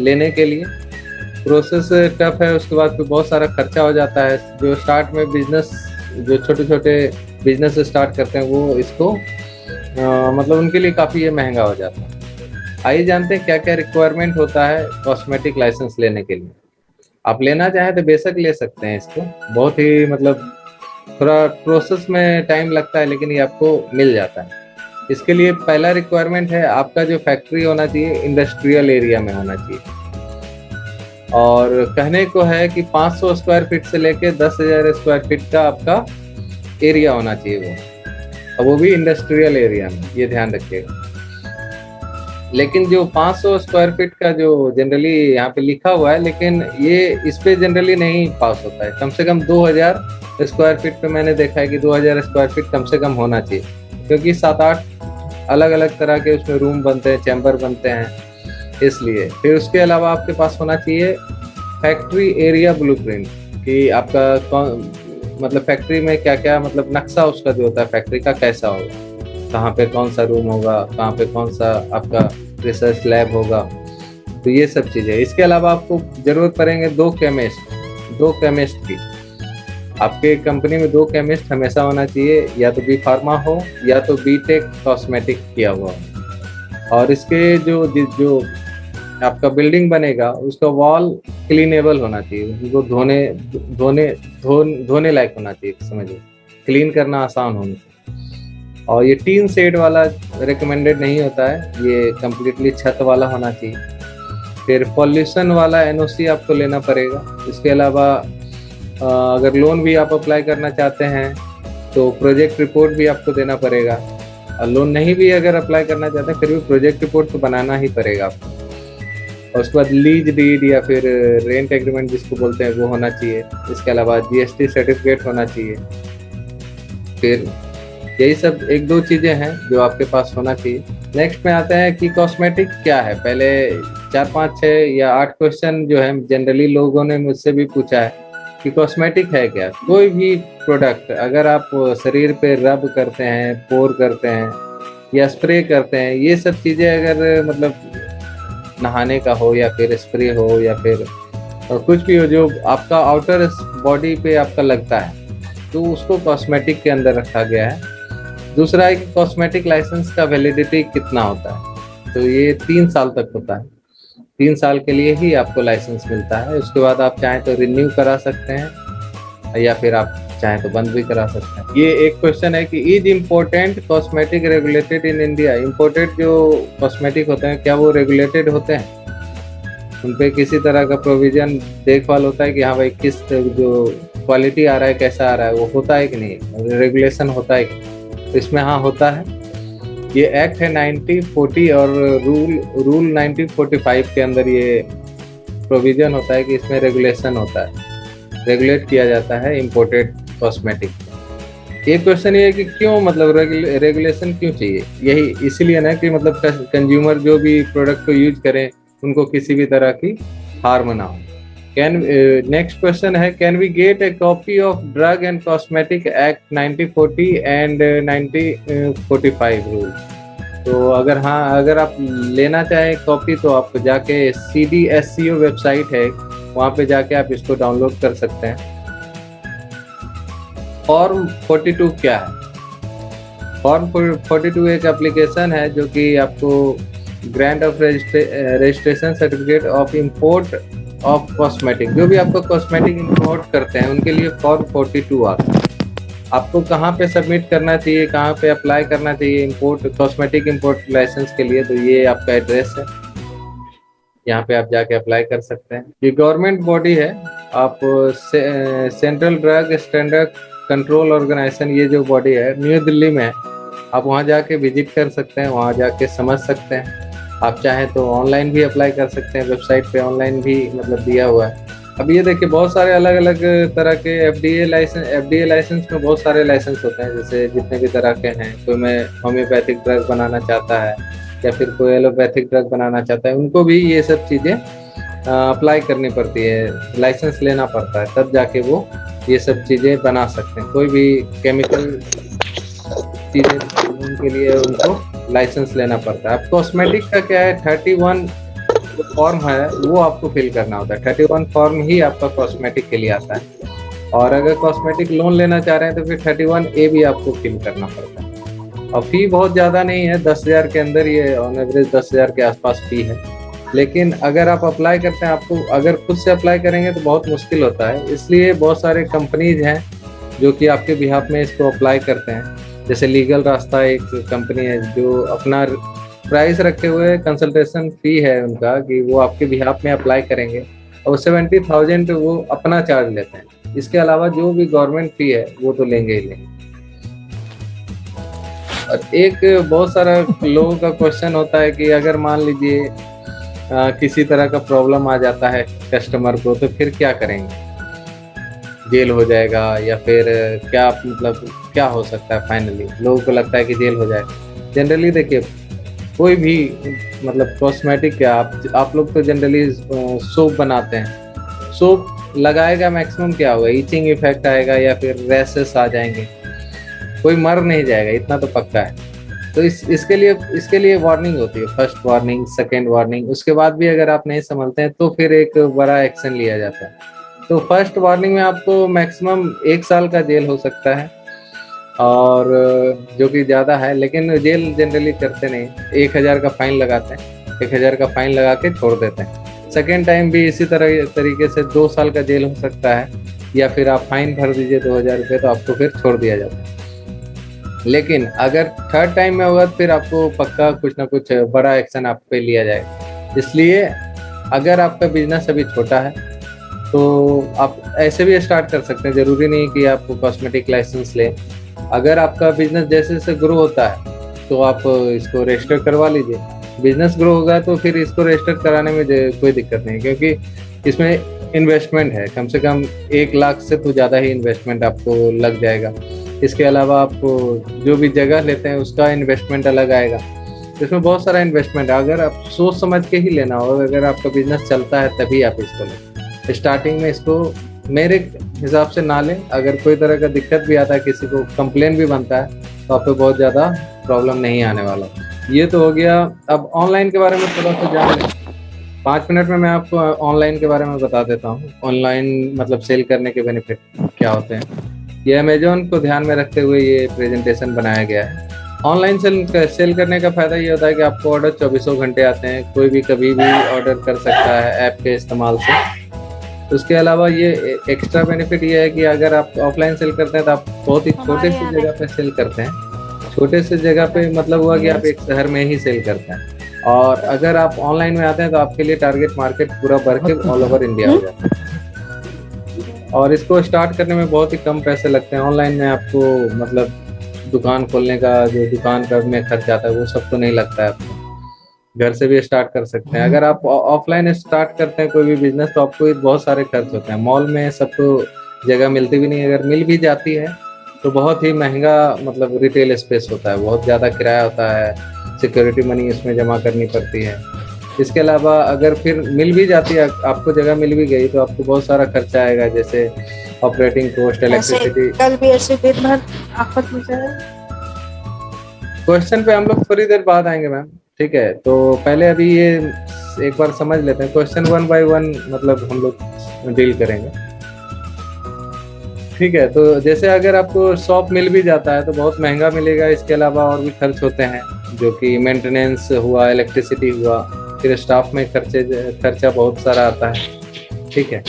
लेने के लिए। प्रोसेस टफ है, उसके बाद फिर बहुत सारा खर्चा हो जाता है। जो स्टार्ट में बिजनेस जो छोटे छोटे बिजनेस स्टार्ट करते हैं वो इसको मतलब उनके लिए काफ़ी ये महंगा हो जाता है। आइए जानते हैं क्या क्या रिक्वायरमेंट होता है कॉस्मेटिक लाइसेंस लेने के लिए। आप लेना चाहें तो बेशक ले सकते हैं इसको, बहुत ही मतलब थोड़ा प्रोसेस में टाइम लगता है लेकिन ये आपको मिल जाता है। इसके लिए पहला रिक्वायरमेंट है आपका जो फैक्ट्री होना चाहिए इंडस्ट्रियल एरिया में होना चाहिए, और कहने को है कि 500 स्क्वायर फीट से लेके 10,000 स्क्वायर फीट का आपका एरिया होना चाहिए वो, और वो भी इंडस्ट्रियल एरिया में, ये ध्यान रखिएगा। लेकिन जो 500 स्क्वायर फीट का जो जनरली यहाँ पे लिखा हुआ है, लेकिन ये इस पे जनरली नहीं पास होता है। कम से कम 2000 स्क्वायर फीट पे मैंने देखा है कि 2000 स्क्वायर फीट कम से कम होना चाहिए, क्योंकि 7-8 अलग अलग तरह के उसमें रूम बनते हैं, चैम्बर बनते हैं, इसलिए। फिर उसके अलावा आपके पास होना चाहिए फैक्ट्री एरिया ब्लूप्रिंट, कि आपका मतलब फैक्ट्री में क्या क्या मतलब नक्शा उसका जो होता है फैक्ट्री का कैसा होगा, कहाँ पे कौन सा रूम होगा, कहाँ पे कौन सा आपका रिसर्च लैब होगा, तो ये सब चीज़ें। इसके अलावा आपको ज़रूरत पड़ेंगे 2 केमिस्ट की। आपके कंपनी में 2 केमिस्ट हमेशा होना चाहिए, या तो बी फार्मा हो या तो बीटेक कॉस्मेटिक किया हुआ हो। और इसके जो आपका बिल्डिंग बनेगा उसका वॉल क्लीनेबल होना चाहिए, उसको धोने लायक होना चाहिए, समझिए, क्लीन करना आसान होना चाहिए। और ये टीन शेड वाला रिकमेंडेड नहीं होता है, ये कम्प्लीटली छत वाला होना चाहिए। फिर पॉल्यूशन वाला एनओसी आपको लेना पड़ेगा। इसके अलावा अगर लोन भी आप अप्लाई करना चाहते हैं तो प्रोजेक्ट रिपोर्ट भी आपको देना पड़ेगा, और लोन नहीं भी अगर अप्लाई करना चाहते हैं फिर भी प्रोजेक्ट रिपोर्ट तो बनाना ही पड़ेगा आपको। और उसके बाद लीज डीड या फिर रेंट एग्रीमेंट जिसको बोलते हैं वो होना चाहिए। इसके अलावा जीएसटी सर्टिफिकेट होना चाहिए। फिर यही सब 1-2 चीज़ें हैं जो आपके पास होना चाहिए। नेक्स्ट में आते हैं कि कॉस्मेटिक क्या है। पहले 4, 5, 6 या 8 क्वेश्चन जो है जनरली लोगों ने मुझसे भी पूछा है कि कॉस्मेटिक है क्या। कोई भी प्रोडक्ट अगर आप शरीर पे रब करते हैं, पोर करते हैं या स्प्रे करते हैं, ये सब चीज़ें अगर मतलब नहाने का हो या फिर स्प्रे हो या फिर कुछ भी हो जो आपका आउटर बॉडी पे आपका लगता है, तो उसको कॉस्मेटिक के अंदर रखा गया है। दूसरा है कि कॉस्मेटिक लाइसेंस का वैलिडिटी कितना होता है, तो ये 3 साल तक होता है। 3 साल के लिए ही आपको लाइसेंस मिलता है। उसके बाद आप चाहें तो रिन्यू करा सकते हैं या फिर आप चाहें तो बंद भी करा सकते हैं। ये एक क्वेश्चन है कि is important cosmetic regulated in India. Imported जो कॉस्मेटिक होते हैं क्या वो रेगुलेटेड होते हैं, उन पर किसी तरह का प्रोविजन देखभाल होता है कि हाँ भाई किस जो क्वालिटी आ रहा है कैसा आ रहा है, वो होता है कि नहीं, रेगुलेशन होता है कि? तो इसमें हाँ होता है। ये एक्ट है 1940 और रूल 1945 के अंदर ये प्रोविजन होता है कि इसमें रेगुलेशन होता है, रेगुलेट किया जाता है इम्पोर्टेड कॉस्मेटिक। एक क्वेश्चन ये है कि क्यों मतलब रेगुलेशन क्यों चाहिए। यही इसीलिए ना कि मतलब कंज्यूमर जो भी प्रोडक्ट को यूज करें उनको किसी भी तरह की हार्म ना हो। नेक्स्ट क्वेश्चन है can we get a copy of drug and cosmetic act 1940 and 1945 rule. तो अगर आप लेना चाहें कॉपी तो आप जाके CDSCO वेबसाइट है, वहाँ पे जाके आप इसको डाउनलोड कर सकते हैं। फॉर्म 42 क्या है। फॉर्म 42 एक एप्लीकेशन है जो कि आपको grant of registration certificate of import of cosmetic, जो भी आपको कॉस्मेटिक इंपोर्ट करते हैं उनके लिए फॉर्म 42 आता है। आपको कहाँ पे सबमिट करना चाहिए, कहाँ पे अप्लाई करना चाहिए इंपोर्ट कॉस्मेटिक इंपोर्ट लाइसेंस के लिए, तो ये आपका एड्रेस है, यहाँ पे आप जाके अप्लाई कर सकते हैं। ये गवर्नमेंट बॉडी है, आप central drug standard control organisation, ये जो बॉडी है न्यू दिल्ली में है। आप वहाँ जाके विजिट कर सकते हैं, वहाँ जाके समझ सकते हैं। आप चाहें तो ऑनलाइन भी अप्लाई कर सकते हैं, वेबसाइट पे ऑनलाइन भी मतलब दिया हुआ है। अब ये देखिए बहुत सारे अलग अलग तरह के FDA लाइसेंस में बहुत सारे लाइसेंस होते हैं, जैसे जितने भी तरह के हैं। कोई में होम्योपैथिक ड्रग बनाना चाहता है या फिर कोई एलोपैथिक ड्रग बनाना चाहता है, उनको भी ये सब चीज़ें अप्लाई करनी पड़ती है, लाइसेंस लेना पड़ता है, तब जाके वो ये सब चीज़ें बना सकते हैं। कोई भी केमिकल चीज़ें उनके लिए उनको लाइसेंस लेना पड़ता है। अब कॉस्मेटिक का क्या है, 31 फॉर्म है वो आपको फिल करना होता है। 31 फॉर्म ही आपका कॉस्मेटिक के लिए आता है। और अगर कॉस्मेटिक लोन लेना चाह रहे हैं तो फिर 31A भी आपको फिल करना पड़ता है। और फी बहुत ज़्यादा नहीं है, 10,000 के अंदर, ये ऑन एवरेज 10,000 के आसपास फी है। लेकिन अगर आप अप्लाई करते हैं, आपको अगर खुद से अप्लाई करेंगे तो बहुत मुश्किल होता है, इसलिए बहुत सारे कंपनीज हैं जो कि आपके बिहाफ में इसको अप्लाई करते हैं। जैसे लीगल रास्ता एक कंपनी है जो अपना प्राइस रखे हुए कंसल्टेशन फी है उनका कि वो आपके बिहाफ में अप्लाई करेंगे और 70,000 वो अपना चार्ज लेते हैं। इसके अलावा जो भी गवर्नमेंट फी है वो तो लेंगे ही लेंगे। और एक बहुत सारा लोगों का क्वेश्चन होता है कि अगर मान लीजिए किसी तरह का प्रॉब्लम आ जाता है कस्टमर को तो फिर क्या करेंगे, जेल हो जाएगा या फिर क्या, मतलब क्या हो सकता है फाइनली। लोगों को लगता है कि जेल हो जाएगा। जनरली देखिए कोई भी मतलब कॉस्मेटिक क्या, आप लोग तो जनरली सोप बनाते हैं, सोप लगाएगा मैक्सिमम क्या होगा, ईचिंग इफेक्ट आएगा या फिर रैशेस आ जाएंगे, कोई मर नहीं जाएगा, इतना तो पक्का है। तो इसके लिए वार्निंग होती है, फर्स्ट वार्निंग, सेकेंड वार्निंग। उसके बाद भी अगर आप नहीं संभलते हैं तो फिर एक बड़ा एक्शन लिया जाता है। तो फर्स्ट वार्निंग में आपको मैक्सिमम 1 साल का जेल हो सकता है, और जो कि ज़्यादा है, लेकिन जेल जनरली करते नहीं, 1,000 का फाइन लगाते हैं, 1,000 का फाइन लगा के छोड़ देते हैं। सेकेंड टाइम भी इसी तरीके से 2 साल का जेल हो सकता है, या फिर आप फाइन भर दीजिए 2,000 रुपये तो आपको फिर छोड़ दिया जाता है। लेकिन अगर थर्ड टाइम में होगा तो फिर आपको पक्का कुछ ना कुछ बड़ा एक्शन आप पे लिया जाएगा। इसलिए अगर आपका बिजनेस अभी छोटा है तो आप ऐसे भी स्टार्ट कर सकते हैं, ज़रूरी नहीं कि आप कॉस्मेटिक लाइसेंस लें। अगर आपका बिजनेस जैसे जैसे ग्रो होता है तो आप इसको रजिस्टर करवा लीजिए। बिजनेस ग्रो होगा तो फिर इसको रजिस्टर कराने में कोई दिक्कत नहीं, क्योंकि इसमें इन्वेस्टमेंट है, कम से कम 1 लाख से तो ज़्यादा ही इन्वेस्टमेंट आपको लग जाएगा। इसके अलावा आप जो भी जगह लेते हैं उसका इन्वेस्टमेंट अलग आएगा। इसमें बहुत सारा इन्वेस्टमेंट है, अगर आप सोच समझ के ही लेना हो, अगर आपका बिजनेस चलता है तभी आप इसको लें। स्टार्टिंग में इसको मेरे हिसाब से ना लें। अगर कोई तरह का दिक्कत भी आता है, किसी को कंप्लेन भी बनता है, तो आप पे बहुत ज़्यादा प्रॉब्लम नहीं आने वाला। ये तो हो गया। अब ऑनलाइन के बारे में थोड़ा सा जान लें। 5 मिनट में मैं आपको ऑनलाइन के बारे में बता देता हूँ। ऑनलाइन मतलब सेल करने के बेनिफिट क्या होते हैं। ये अमेजोन को ध्यान में रखते हुए ये प्रेजेंटेशन बनाया गया है। ऑनलाइन सेल करने का फ़ायदा ये होता है कि आपको ऑर्डर 24 घंटे आते हैं, कोई भी कभी भी ऑर्डर कर सकता है ऐप के इस्तेमाल से। उसके अलावा ये एक्स्ट्रा बेनिफिट ये है कि अगर आप ऑफलाइन सेल करते हैं तो आप बहुत ही छोटे से जगह पे सेल करते हैं। छोटे से जगह पे मतलब हुआ कि आप एक शहर में ही सेल करते हैं, और अगर आप ऑनलाइन में आते हैं तो आपके लिए टारगेट मार्केट पूरा भर के ऑल ओवर इंडिया हो जाता है। और इसको स्टार्ट करने में बहुत ही कम पैसे लगते हैं। ऑनलाइन में आपको मतलब दुकान खोलने का जो दुकान का में खर्च आता है वो सब तो नहीं लगता है, आपको घर से भी स्टार्ट कर सकते हैं। अगर आप ऑफलाइन स्टार्ट करते हैं कोई भी बिजनेस तो आपको बहुत सारे खर्च होते हैं। मॉल में सब तो जगह मिलती भी नहीं, अगर मिल भी जाती है तो बहुत ही महंगा मतलब रिटेल स्पेस होता है, बहुत ज़्यादा किराया होता है, सिक्योरिटी मनी इसमें जमा करनी पड़ती है। इसके अलावा अगर फिर मिल भी जाती है, आपको जगह मिल भी गई तो आपको बहुत सारा खर्चा आएगा, जैसे ऑपरेटिंग कॉस्ट, इलेक्ट्रिसिटी। कल भी ऐसे दिन भर आफत में जाए। क्वेश्चन पे हम लोग थोड़ी देर बाद आएंगे मैम, ठीक है। तो पहले अभी ये एक बार समझ लेते हैं, क्वेश्चन 1 बाय 1 मतलब हम लोग डील करेंगे, ठीक है। तो जैसे अगर आपको शॉप मिल भी जाता है तो बहुत महंगा मिलेगा, इसके अलावा और भी खर्च होते हैं, जो कि मेंटेनेंस हुआ, इलेक्ट्रिसिटी हुआ, फिर स्टाफ में खर्चा बहुत सारा आता है, ठीक है।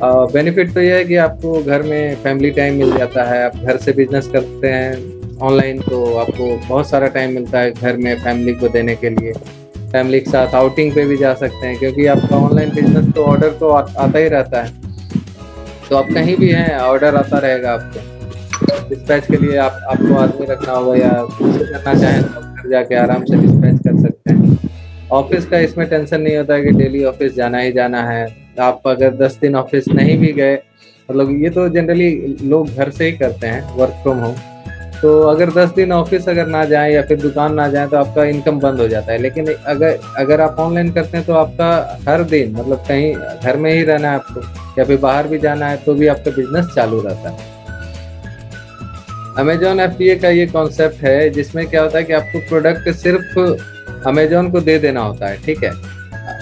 बेनिफिट तो ये है कि आपको घर में फैमिली टाइम मिल जाता है। आप घर से बिजनेस करते हैं ऑनलाइन तो आपको बहुत सारा टाइम मिलता है घर में फैमिली को देने के लिए। फैमिली के साथ आउटिंग पे भी जा सकते हैं, क्योंकि आपका ऑनलाइन बिजनेस तो ऑर्डर तो आता ही रहता है, तो आप कहीं भी हैं ऑर्डर आता रहेगा आपको। डिस्पैच के लिए आपको आदमी रखना होगा, या कुछ करना चाहें तो आप घर जाके आराम से डिस्पैच कर सकते हैं। ऑफिस का इसमें टेंशन नहीं होता है कि डेली ऑफिस जाना ही जाना है। आप अगर 10 दिन ऑफिस नहीं भी गए, मतलब ये तो जनरली लोग घर से ही करते हैं, वर्क फ्रॉम होम, तो अगर 10 दिन ऑफिस अगर ना जाएं या फिर दुकान ना जाएं तो आपका इनकम बंद हो जाता है। लेकिन अगर आप ऑनलाइन करते हैं तो आपका हर दिन मतलब कहीं घर में ही रहना है आपको, या फिर बाहर भी जाना है तो भी आपका बिजनेस चालू रहता है। अमेजॉन FBA का ये कॉन्सेप्ट है, जिसमें क्या होता है कि आपको प्रोडक्ट सिर्फ अमेजॉन को दे देना होता है, ठीक है।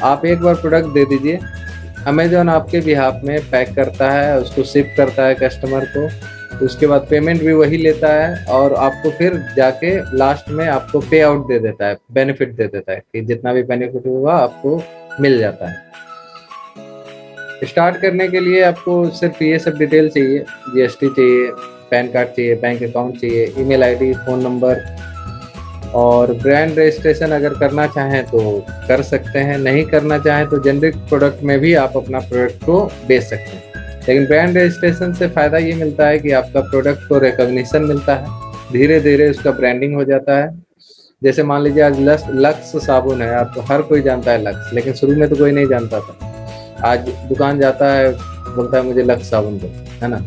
आप एक बार प्रोडक्ट दे दीजिए, अमेजोन आपके बिहाफ में पैक करता है, उसको शिप करता है कस्टमर को, उसके बाद पेमेंट भी वही लेता है और आपको फिर जाके लास्ट में आपको पे आउट दे देता है, बेनिफिट दे देता है कि जितना भी बेनिफिट होगा आपको मिल जाता है। स्टार्ट करने के लिए आपको सिर्फ ये सब डिटेल चाहिए, जीएसटी चाहिए, पैन कार्ड चाहिए, बैंक अकाउंट चाहिए, ईमेल आईडी, फ़ोन नंबर, और ब्रांड रजिस्ट्रेशन अगर करना चाहें तो कर सकते हैं, नहीं करना चाहें तो जेनरिक प्रोडक्ट में भी आप अपना प्रोडक्ट को बेच सकते हैं। लेकिन ब्रांड रजिस्ट्रेशन से फ़ायदा ये मिलता है कि आपका प्रोडक्ट को रिकॉग्निशन मिलता है, धीरे धीरे उसका ब्रांडिंग हो जाता है। जैसे मान लीजिए आज लक्स साबुन है, आपको हर कोई जानता है लक्स, लेकिन शुरू में तो कोई नहीं जानता था। आज दुकान जाता है, बोलता है मुझे लक्स साबुन दो, है ना।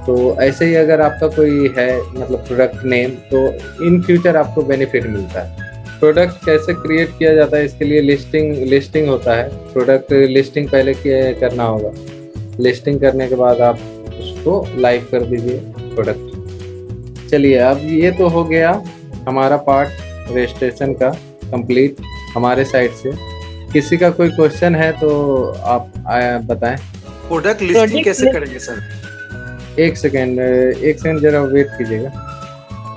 तो ऐसे ही अगर आपका कोई है मतलब प्रोडक्ट नेम, तो इन फ्यूचर आपको बेनिफिट मिलता है। प्रोडक्ट कैसे क्रिएट किया जाता है, इसके लिए लिस्टिंग होता है। प्रोडक्ट लिस्टिंग पहले करना होगा, लिस्टिंग करने के बाद आप उसको लाइव कर दीजिए प्रोडक्ट। चलिए, अब ये तो हो गया हमारा पार्ट रजिस्ट्रेशन का कंप्लीट हमारे साइड से। किसी का कोई क्वेश्चन है तो आप बताएं। प्रोडक्ट लिस्टिंग कैसे करेंगे सर? एक सेकेंड जरा वेट कीजिएगा।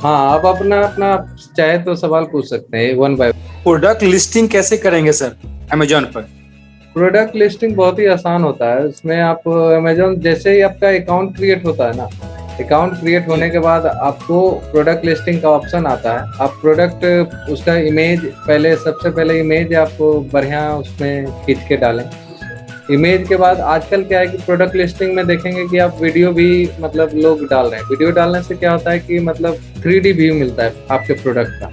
हाँ, आप अपना चाहे तो सवाल पूछ सकते हैं वन बाय। प्रोडक्ट लिस्टिंग कैसे करेंगे सर अमेजोन पर? प्रोडक्ट लिस्टिंग बहुत ही आसान होता है। उसमें आप अमेजोन, जैसे ही आपका अकाउंट क्रिएट होता है ना, अकाउंट क्रिएट होने के बाद आपको प्रोडक्ट लिस्टिंग का ऑप्शन आता है। आप प्रोडक्ट उसका इमेज, सबसे पहले इमेज आपको बढ़िया उसमें खींच के डालें। इमेज के बाद आजकल क्या है कि प्रोडक्ट लिस्टिंग में देखेंगे कि आप वीडियो भी मतलब लोग डाल रहे हैं। वीडियो डालने से क्या होता है कि मतलब 3D व्यू मिलता है आपके प्रोडक्ट का,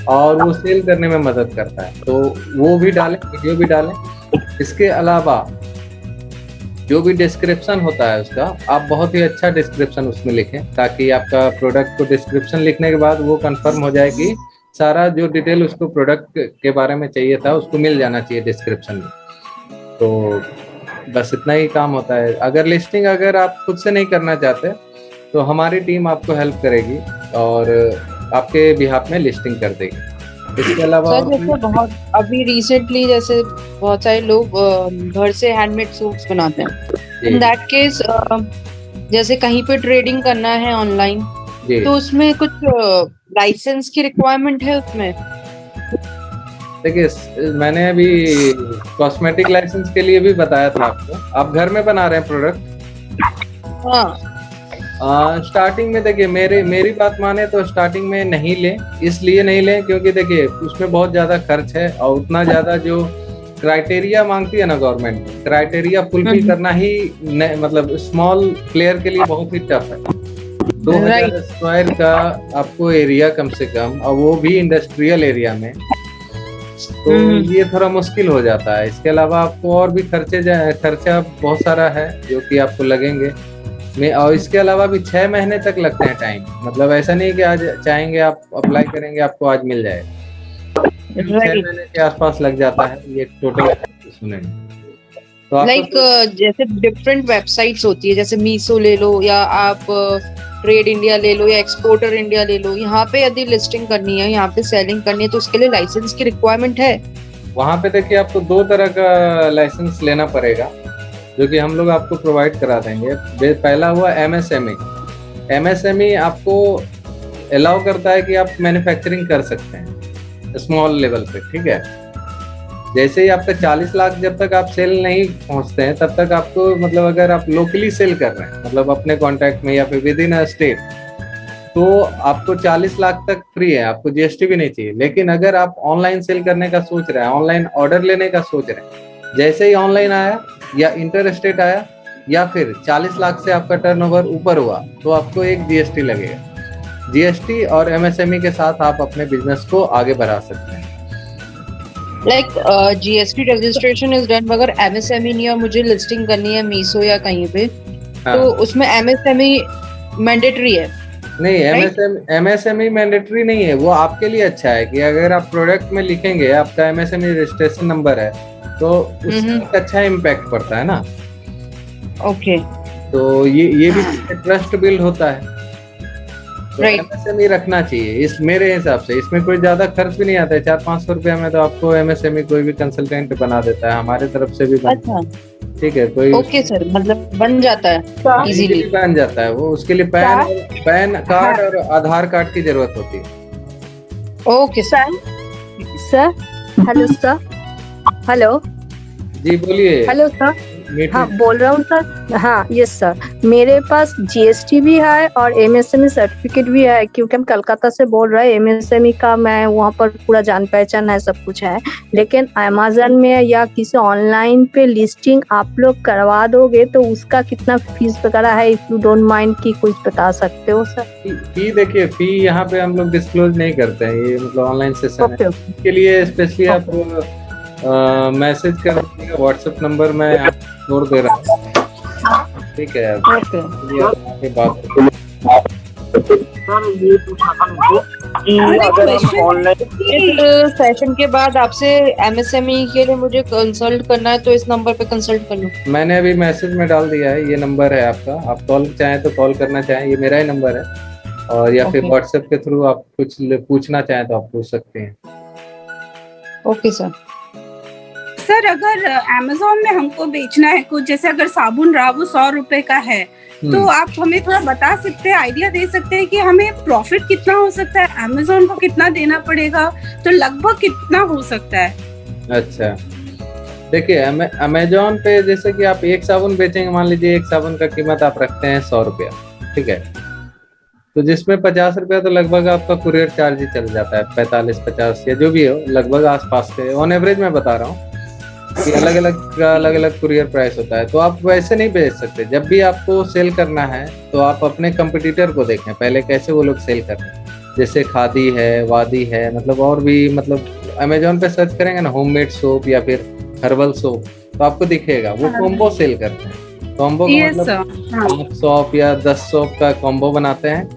और वो सेल करने में मदद करता है। तो वो भी डालें, वीडियो भी डालें। इसके अलावा जो भी डिस्क्रिप्शन होता है उसका, आप बहुत ही अच्छा डिस्क्रिप्शन उसमें लिखें, ताकि आपका प्रोडक्ट को डिस्क्रिप्शन लिखने के बाद वो कंफर्म हो जाए कि सारा जो डिटेल उसको प्रोडक्ट के बारे में चाहिए था उसको मिल जाना चाहिए डिस्क्रिप्शन में। तो बस इतना ही काम होता है। अगर लिस्टिंग अगर आप खुद से नहीं करना चाहते तो हमारी टीम आपको हेल्प करेगी और आपके बिहाफ में लिस्टिंग कर देगी। इसके अलावा सर, जैसे बहुत अभी रिसेंटली जैसे बहुत सारे लोग घर से हैंडमेड सूट्स बनाते हैं। इन दैट केस जैसे कहीं पे ट्रेडिंग करना है ऑनलाइन, तो उसमें कुछ लाइसेंस की रिक्वायरमेंट है उसमें? देखिए, मैंने अभी कॉस्मेटिक लाइसेंस के लिए भी बताया था आपको। आप घर में बना रहे हैं प्रोडक्ट? हाँ। स्टार्टिंग में देखिए, मेरी बात माने तो स्टार्टिंग में नहीं लें। इसलिए नहीं लें क्योंकि देखिए उसमें बहुत ज़्यादा खर्च है, और उतना ज़्यादा जो क्राइटेरिया मांगती है ना गवर्नमेंट, क्राइटेरिया फुलफिल करना ही मतलब स्मॉल प्लेयर के लिए बहुत ही टफ है। 2000 स्क्वायर का आपको एरिया कम से कम, और वो भी इंडस्ट्रियल एरिया में, तो ये थोड़ा मुश्किल हो जाता है। इसके अलावा आपको और भी खर्चा बहुत सारा है जो कि आपको लगेंगे। और इसके अलावा भी 6 महीने तक लगते हैं टाइम। मतलब ऐसा नहीं कि आज चाहेंगे आप अप्लाई करेंगे आपको आज मिल जाएगा। 6 महीने के आसपास लग जाता है ये टोटल सुनेंगे। तो जैसे डिफरेंट वेबसाइट्स होती है, जैसे मीशो ले लो या आप ट्रेड इंडिया ले लो या एक्सपोर्टर इंडिया ले लो, यहाँ पे यदि लिस्टिंग करनी है, यहाँ पे सेलिंग करनी है, तो उसके लिए लाइसेंस की रिक्वायरमेंट है? वहाँ पे देखिए आपको 2 तरह का लाइसेंस लेना पड़ेगा, जो कि हम लोग आपको प्रोवाइड करा देंगे। पहला हुआ MSME। MSME आपको अलाउ करता है कि आप मैन्युफैक्चरिंग कर सकते हैं स्मॉल लेवल पे, ठीक है। जैसे ही आपका 40 लाख जब तक आप सेल नहीं पहुंचते हैं, तब तक आपको मतलब अगर आप लोकली सेल कर रहे हैं, मतलब अपने कॉन्टैक्ट में या फिर विद इन अ स्टेट, तो आपको 40 लाख तक फ्री है, आपको GST भी नहीं चाहिए। लेकिन अगर आप ऑनलाइन सेल करने का सोच रहे हैं, ऑनलाइन ऑर्डर लेने का सोच रहे हैं, जैसे ही ऑनलाइन आया या इंटर स्टेट आया या फिर 40 लाख से आपका टर्नओवर ऊपर हुआ, तो आपको एक GST लगेगा। GST और MSME के साथ आप अपने बिजनेस को आगे बढ़ा सकते हैं। GST रजिस्ट्रेशन इज डन, मगर MSME नहीं और मुझे लिस्टिंग करनी है मीशो या कहीं पे, हाँ। तो उसमें MSME मैंडेटरी है? नहीं, MSME मैंडेटरी नहीं है। वो आपके लिए अच्छा है कि अगर आप प्रोडक्ट में लिखेंगे आपका MSME रजिस्ट्रेशन नंबर है, तो उसका अच्छा इम्पैक्ट पड़ता है ना। ओके, तो ये भी ट्रस्ट बिल्ड होता है। तो एमएसएमई रखना चाहिए इस मेरे हिसाब से। इसमें कोई ज्यादा खर्च भी नहीं आता है, 400-500 रुपया में तो आपको एमएसएमई कोई भी कंसल्टेंट बना देता है, हमारे तरफ से भी अच्छा ठीक है। कोई ओके सर, मतलब बन जाता है इजीली बन जाता है वो। उसके लिए पैन कार्ड और आधार कार्ड की जरूरत होती है। Okay sir. Sir hello sir, hello जी बोलिए। हेलो सर, हाँ बोल रहा हूँ सर। हाँ यस सर, मेरे पास जीएसटी भी है और एमएसएमई सर्टिफिकेट भी है, क्योंकि हम कलकत्ता से बोल रहे हैं। एमएसएमई का मैं वहाँ पर पूरा जान पहचान है, सब कुछ है। लेकिन अमेज़न में या किसी ऑनलाइन पे लिस्टिंग आप लोग करवा दोगे तो उसका कितना फीस वगैरह है, इफ यू डोंट माइंड की कुछ बता सकते हो सर? फी देखिए, फी यहाँ पे हम लोग डिस्क्लोज नहीं करते हैं, ये मतलब ऑनलाइन सेशन है। इसके लिए स्पेशली आप मैसेज कर दीजिएगा, व्हाट्सएप नंबर मैं आपको छोड़ दे रहा हूँ, ठीक है। ओके बात इस सेशन के बाद आपसे एमएसएमई के लिए मुझे कंसल्ट करना है तो इस नंबर पे कंसल्ट कर लूं? मैंने अभी मैसेज में डाल दिया है, ये नंबर है आपका। आप कॉल चाहें तो कॉल करना चाहें, ये मेरा ही नंबर है। और या फिर व्हाट्सएप के थ्रू आप कुछ पूछना चाहें तो आप पूछ सकते हैं। Okay sir. सर अगर अमेज़न में हमको बेचना है कुछ, जैसे अगर साबुन रहा वो 100 रुपए का है, तो आप हमें थोड़ा बता सकते हैं, आइडिया दे सकते हैं कि हमें प्रॉफिट कितना हो सकता है, अमेज़न को कितना देना पड़ेगा, तो लगभग कितना हो सकता है? अच्छा देखिए, अमेज़न पे जैसे कि आप एक साबुन बेचेंगे, मान लीजिए एक साबुन का कीमत आप रखते हैं 100 रुपया, ठीक है। तो जिसमें 50 रुपया तो लगभग आपका कुरियर चार्ज ही चल जाता है, 45-50 या जो भी हो, लगभग आसपास के ऑन एवरेज मैं बता रहा हूँ कि अलग अलग कुरियर प्राइस होता है। तो आप वैसे नहीं बेच सकते। जब भी आपको सेल करना है तो आप अपने कंपटीटर को देखें पहले, कैसे वो लोग सेल करते हैं। जैसे खादी है, वादी है, मतलब और भी, मतलब अमेज़न पे सर्च करेंगे ना होममेड सोप या फिर हर्बल सोप, तो आपको दिखेगा वो कॉम्बो सेल करते हैं। कॉम्बो मतलब 5 सोप या 10 सोप का कॉम्बो बनाते हैं,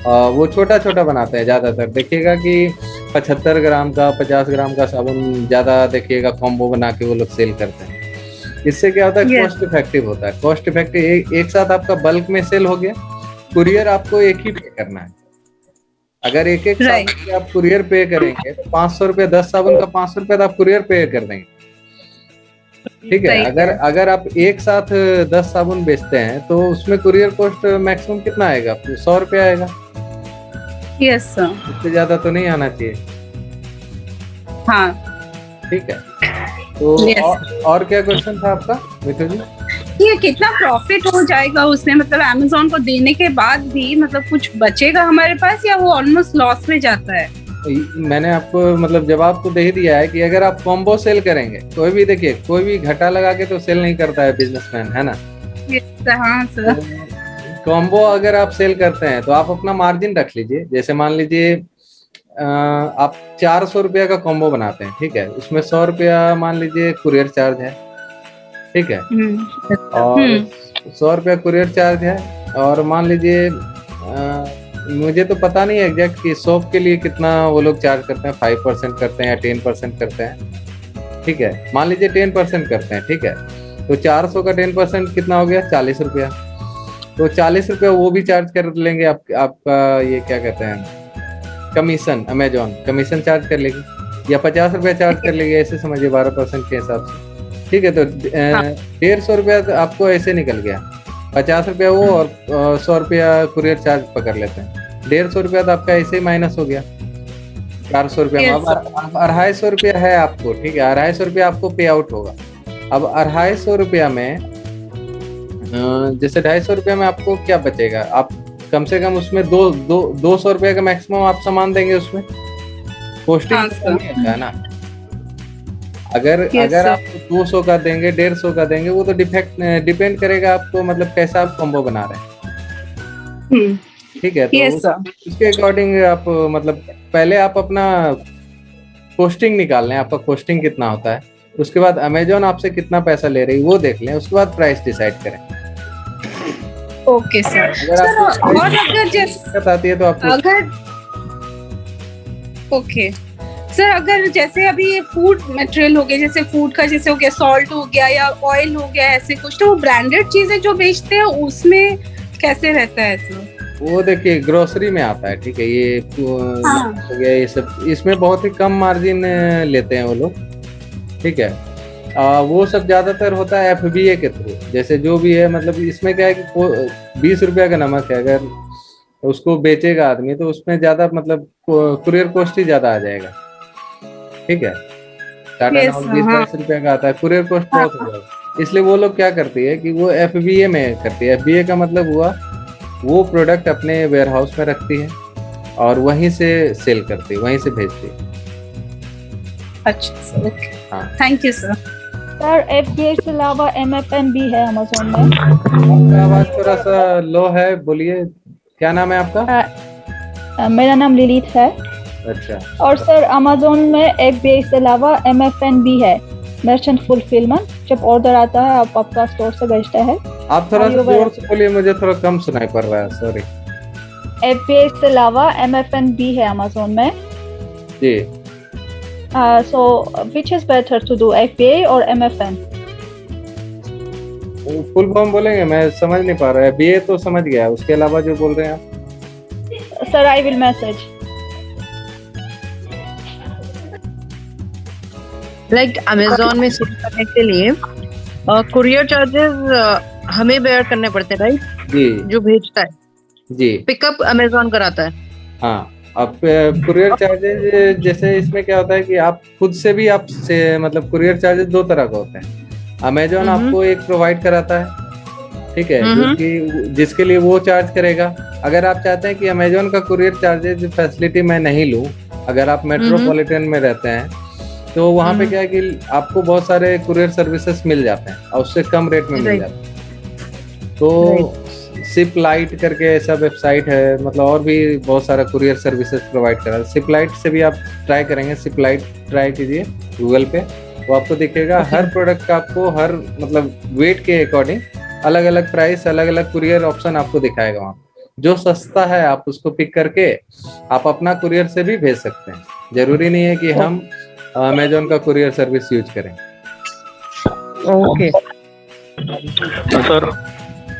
वो छोटा छोटा बनाते हैं ज्यादातर। देखिएगा कि 75 ग्राम का, 50 ग्राम का साबुन ज्यादा देखिएगा कॉम्बो बना के वो लोग सेल करते हैं। इससे क्या होता है, कॉस्ट इफेक्टिव होता है। कॉस्ट इफेक्टिव, एक साथ आपका बल्क में सेल हो गया। कुरियर आपको एक ही पे करना है। अगर एक साबुन के आप कुरियर पे करेंगे तो 500 रुपया, 10 साबुन का 500 रुपया तो आप कुरियर पे कर देंगे, ठीक है। अगर आप एक साथ 10 साबुन बेचते हैं तो उसमें कुरियर कॉस्ट मैक्सिमम कितना आएगा, 100 रुपया आएगा। यस सर, इससे ज्यादा तो नहीं आना चाहिए। हाँ ठीक है। तो और क्या क्वेश्चन था आपका मिठू जी? ये कितना प्रॉफिट हो जाएगा उसमें, मतलब अमेज़न को देने के बाद भी मतलब कुछ बचेगा हमारे पास, या वो ऑलमोस्ट लॉस में जाता है? मैंने आपको मतलब जवाब तो दे ही दिया है कि अगर आप कॉम्बो सेल करेंगे, कोई भी देखिए, कोई भी घाटा लगा के तो सेल नहीं करता है बिजनेसमैन, है ना। हाँ सर। कॉम्बो अगर आप सेल करते हैं तो आप अपना मार्जिन रख लीजिए। जैसे मान लीजिए आप 400 रुपया का कॉम्बो बनाते हैं, ठीक है। उसमें 100 रुपया मान लीजिए कुरियर चार्ज है, ठीक है। और 100 रुपया कुरियर चार्ज है, और मान लीजिए मुझे तो पता नहीं है एग्जैक्ट कि सोप के लिए कितना वो लोग चार्ज करते हैं, 5% करते हैं या 10% करते हैं, ठीक है। मान लीजिए 10% करते हैं, ठीक है। तो 400 का 10% कितना हो गया, 40 रुपया। तो 40 रुपया वो भी चार्ज कर लेंगे आपका ये क्या कहते हैं, कमीशन। अमेज़न कमीशन चार्ज कर लेगी, या 50 रुपया चार्ज कर लेगी, ऐसे समझिए 12% के हिसाब से, ठीक है। तो 150 रुपया तो आपको ऐसे निकल गया। 50 रुपया वो और 100 रुपया कुरियर चार्ज पकड़ लेते हैं। 150 रुपया तो आपका ऐसे ही माइनस हो गया 400 रुपया। अब 250 रुपया है आपको, ठीक है। 250 रुपया आपको पे आउट होगा। अब 250 रुपया में जैसे 250 रुपया में आपको क्या बचेगा, आप कम से कम उसमें 200 रुपया का मैक्सिमम आप सामान देंगे, उसमें पोस्टिंग होता है ना। अगर आप 200 का देंगे, 150 का देंगे, वो तो डिपेंड करेगा आपको, मतलब कैसा आप कॉम्बो बना रहे हैं, ठीक है। तो उसके अकॉर्डिंग आप मतलब पहले आप अपना कॉस्टिंग निकाल लें, आपका कॉस्टिंग कितना होता है। उसके बाद अमेज़न आपसे कितना पैसा ले रही है वो देख लें, उसके बाद प्राइस डिसाइड करें। Okay sir. और अगर जैसे आती है तो आपको ओके सर, अगर जैसे अभी ये फूड मटेरियल हो गया, जैसे फूड का जैसे हो गया, सॉल्ट हो गया या ऑयल हो गया, ऐसे कुछ, तो वो ब्रांडेड चीजें जो बेचते हैं उसमें कैसे रहता है सर? वो देखिए ग्रोसरी में आता है, ठीक है, ये हाँ। हो गया ये सब, इसमें बहुत ही कम मार्जिन लेते हैं वो लोग, ठीक है। वो सब ज्यादातर होता है FBA के थ्रू, जैसे जो भी है, मतलब इसमें क्या है कि 20 रुपया का नमक है, अगर उसको बेचेगा आदमी तो उसमें ज्यादा मतलब कुरियर कॉस्ट ही ज्यादा आ जाएगा, ठीक है। टाटा Yes, नमक 20-22 रुपया का आता है, कुरियर कॉस्ट बहुत हो जाएगा। इसलिए वो लोग क्या करती है कि वो FBA में करती है। FBA का मतलब हुआ वो प्रोडक्ट अपने वेयर हाउस में रखती है और वहीं से सेल करती है, वहीं से भेजती है। अच्छा सर, ओके, हाँ। Thank you sir. Sir FBA से अलावा MFN भी है अमेजोन में। आपका आवाज थोड़ा सा लो है, बोलिए क्या नाम है आपका? मेरा नाम लिलित है। अच्छा, और सर अमेजोन में FBA से अलावा MFN भी है, मर्चेंट फुलफिलमेंट। जब ऑर्डर आता है आप आपका स्टोर से भेजते हैं। आप थोड़ा सा जोर से बोलिए, मुझे थोड़ा कम सुनाई पड़ रहा है, सॉरी। FBA से अलावा MFN भी है अमेजोन में जी। So which is better to do, FBA और MFN? फुल फॉर्म बोलेंगे, मैं समझ नहीं पा रहा है। BA तो समझ गया, उसके अलावा जो बोल रहे हैं आप? Sir I will message. Like Amazon में सेल करने के लिए कुरियर चार्जेस हमें बेयर करने पड़ते हैं, राइट? जी जो भेजता है, जी। पिकअप अमेजोन कराता है। हाँ, अब कुरियर चार्जेस जैसे इसमें क्या होता है कि आप खुद से भी आप से मतलब कुरियर चार्जेस दो तरह का होते हैं। अमेजोन आपको एक प्रोवाइड कराता है, ठीक है, जो कि जिसके लिए वो चार्ज करेगा। अगर आप चाहते हैं कि अमेजोन का कुरियर चार्जेस फैसिलिटी मैं नहीं लूँ, अगर आप मेट्रोपॉलिटन में रहते हैं तो वहाँ पे क्या है कि आपको बहुत सारे कुरियर सर्विसेज मिल जाते हैं और उससे कम रेट में मिल जाते हैं। तो सिप लाइट करके ऐसा वेबसाइट है, मतलब और भी बहुत सारा कुरियर सर्विसेज प्रोवाइड करा है। सिप लाइट से भी आप ट्राई करेंगे, सिप लाइट ट्राई कीजिए गूगल पे, तो आपको दिखेगा हर प्रोडक्ट का आपको हर मतलब वेट के अकॉर्डिंग अलग अलग प्राइस, अलग अलग कुरियर ऑप्शन आपको दिखाएगा। वहाँ जो सस्ता है आप उसको पिक करके आप अपना कुरियर से भी भेज सकते हैं। जरूरी नहीं है कि हम अमेजोन का कुरियर सर्विस यूज करें। ओके। तो सर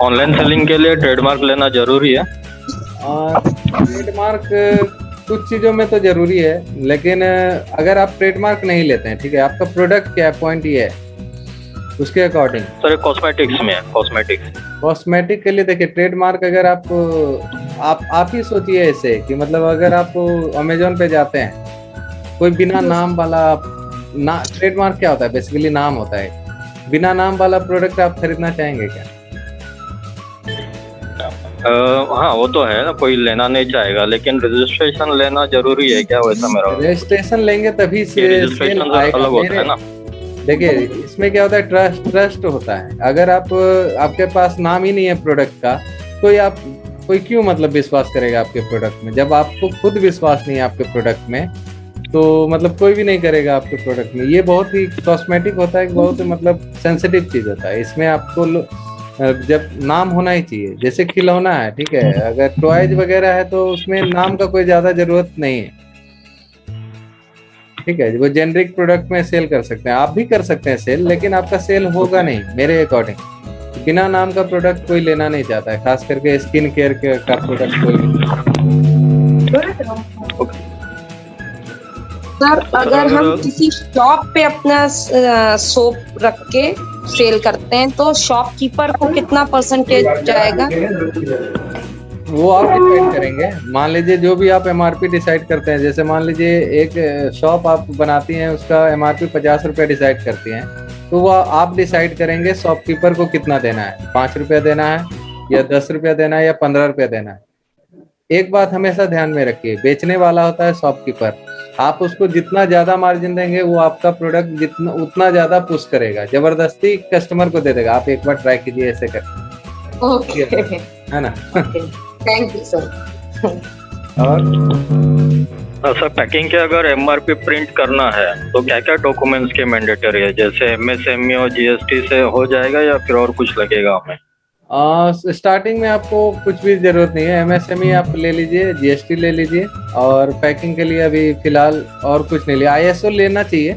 ऑनलाइन सेलिंग के लिए ट्रेडमार्क लेना जरूरी है? ट्रेडमार्क कुछ चीजों में तो जरूरी है, लेकिन अगर आप ट्रेडमार्क नहीं लेते हैं, ठीक है, आपका प्रोडक्ट क्या है, पॉइंट ये है, उसके अकॉर्डिंग। सर कॉस्मेटिक्स में है, कॉस्मेटिक के लिए देखिए ट्रेडमार्क अगर आप ही सोचिए ऐसे कि मतलब अगर आप अमेजोन पे जाते हैं, कोई बिना नाम वाला ट्रेडमार्क क्या होता है, बेसिकली नाम होता है। बिना नाम वाला प्रोडक्ट आप खरीदना चाहेंगे क्या? हाँ वो तो है ना, कोई लेना नहीं चाहेगा, लेकिन रजिस्ट्रेशन लेना जरूरी है क्या? वैसा मेरा रजिस्ट्रेशन लेंगे तभी से रजिस्ट्रेशन अलग होता है ना। देखिए इसमें क्या होता है, ट्रस्ट होता है। अगर आपके पास नाम ही नहीं है प्रोडक्ट का, कोई क्यों मतलब विश्वास करेगा आपके प्रोडक्ट में? जब आपको खुद विश्वास नहीं है आपके प्रोडक्ट में, तो मतलब कोई भी नहीं करेगा आपके प्रोडक्ट में। ये बहुत ही कॉस्मेटिक होता है, बहुत मतलब सेंसिटिव चीज होता है। इसमें आपको जब नाम होना ही चाहिए, जैसे खिलौना है, ठीक है, अगर टॉयज वगैरह है तो उसमें नाम का कोई ज्यादा जरूरत नहीं है, ठीक है। वो जेनरिक प्रोडक्ट में सेल कर सकते हैं, आप भी कर सकते हैं सेल, लेकिन आपका सेल होगा नहीं मेरे अकॉर्डिंग। बिना नाम का प्रोडक्ट कोई लेना नहीं चाहता है, खास करके स्किन केयर का प्रोडक्ट कोई नहीं। सर अगर हम किसी शॉप पे अपना सोप रख के सेल करते हैं तो शॉपकीपर को कितना परसेंटेज जाएगा? वो आप डिसाइड करेंगे। मान लीजिए जो भी आप MRP डिसाइड करते हैं, जैसे मान लीजिए एक शॉप आप बनाती हैं, उसका MRP 50 रुपया डिसाइड करती हैं, तो वो आप डिसाइड करेंगे शॉपकीपर को कितना देना है, 5 रुपया देना है या 10 रुपया देना है या 15 रुपया देना है। एक बात हमेशा ध्यान में रखिए, बेचने वाला होता है शॉपकीपर। आप उसको जितना ज्यादा मार्जिन देंगे, वो आपका प्रोडक्ट उतना ज्यादा पुश करेगा, जबरदस्ती कस्टमर को दे देगा। आप एक बार ट्राई कीजिए ऐसे कर। ओके, है ना? Thank you sir. और सर पैकिंग के अगर MRP प्रिंट करना है तो क्या क्या डॉक्यूमेंट्स के मैंडेटरी है? जैसे MSME और GST से हो जाएगा या फिर और कुछ लगेगा हमें? स्टार्टिंग में आपको कुछ भी जरूरत नहीं है। MSME आप ले लीजिए, GST ले लीजिए, और पैकिंग के लिए अभी फिलहाल और कुछ नहीं लिया। ISO लेना चाहिए,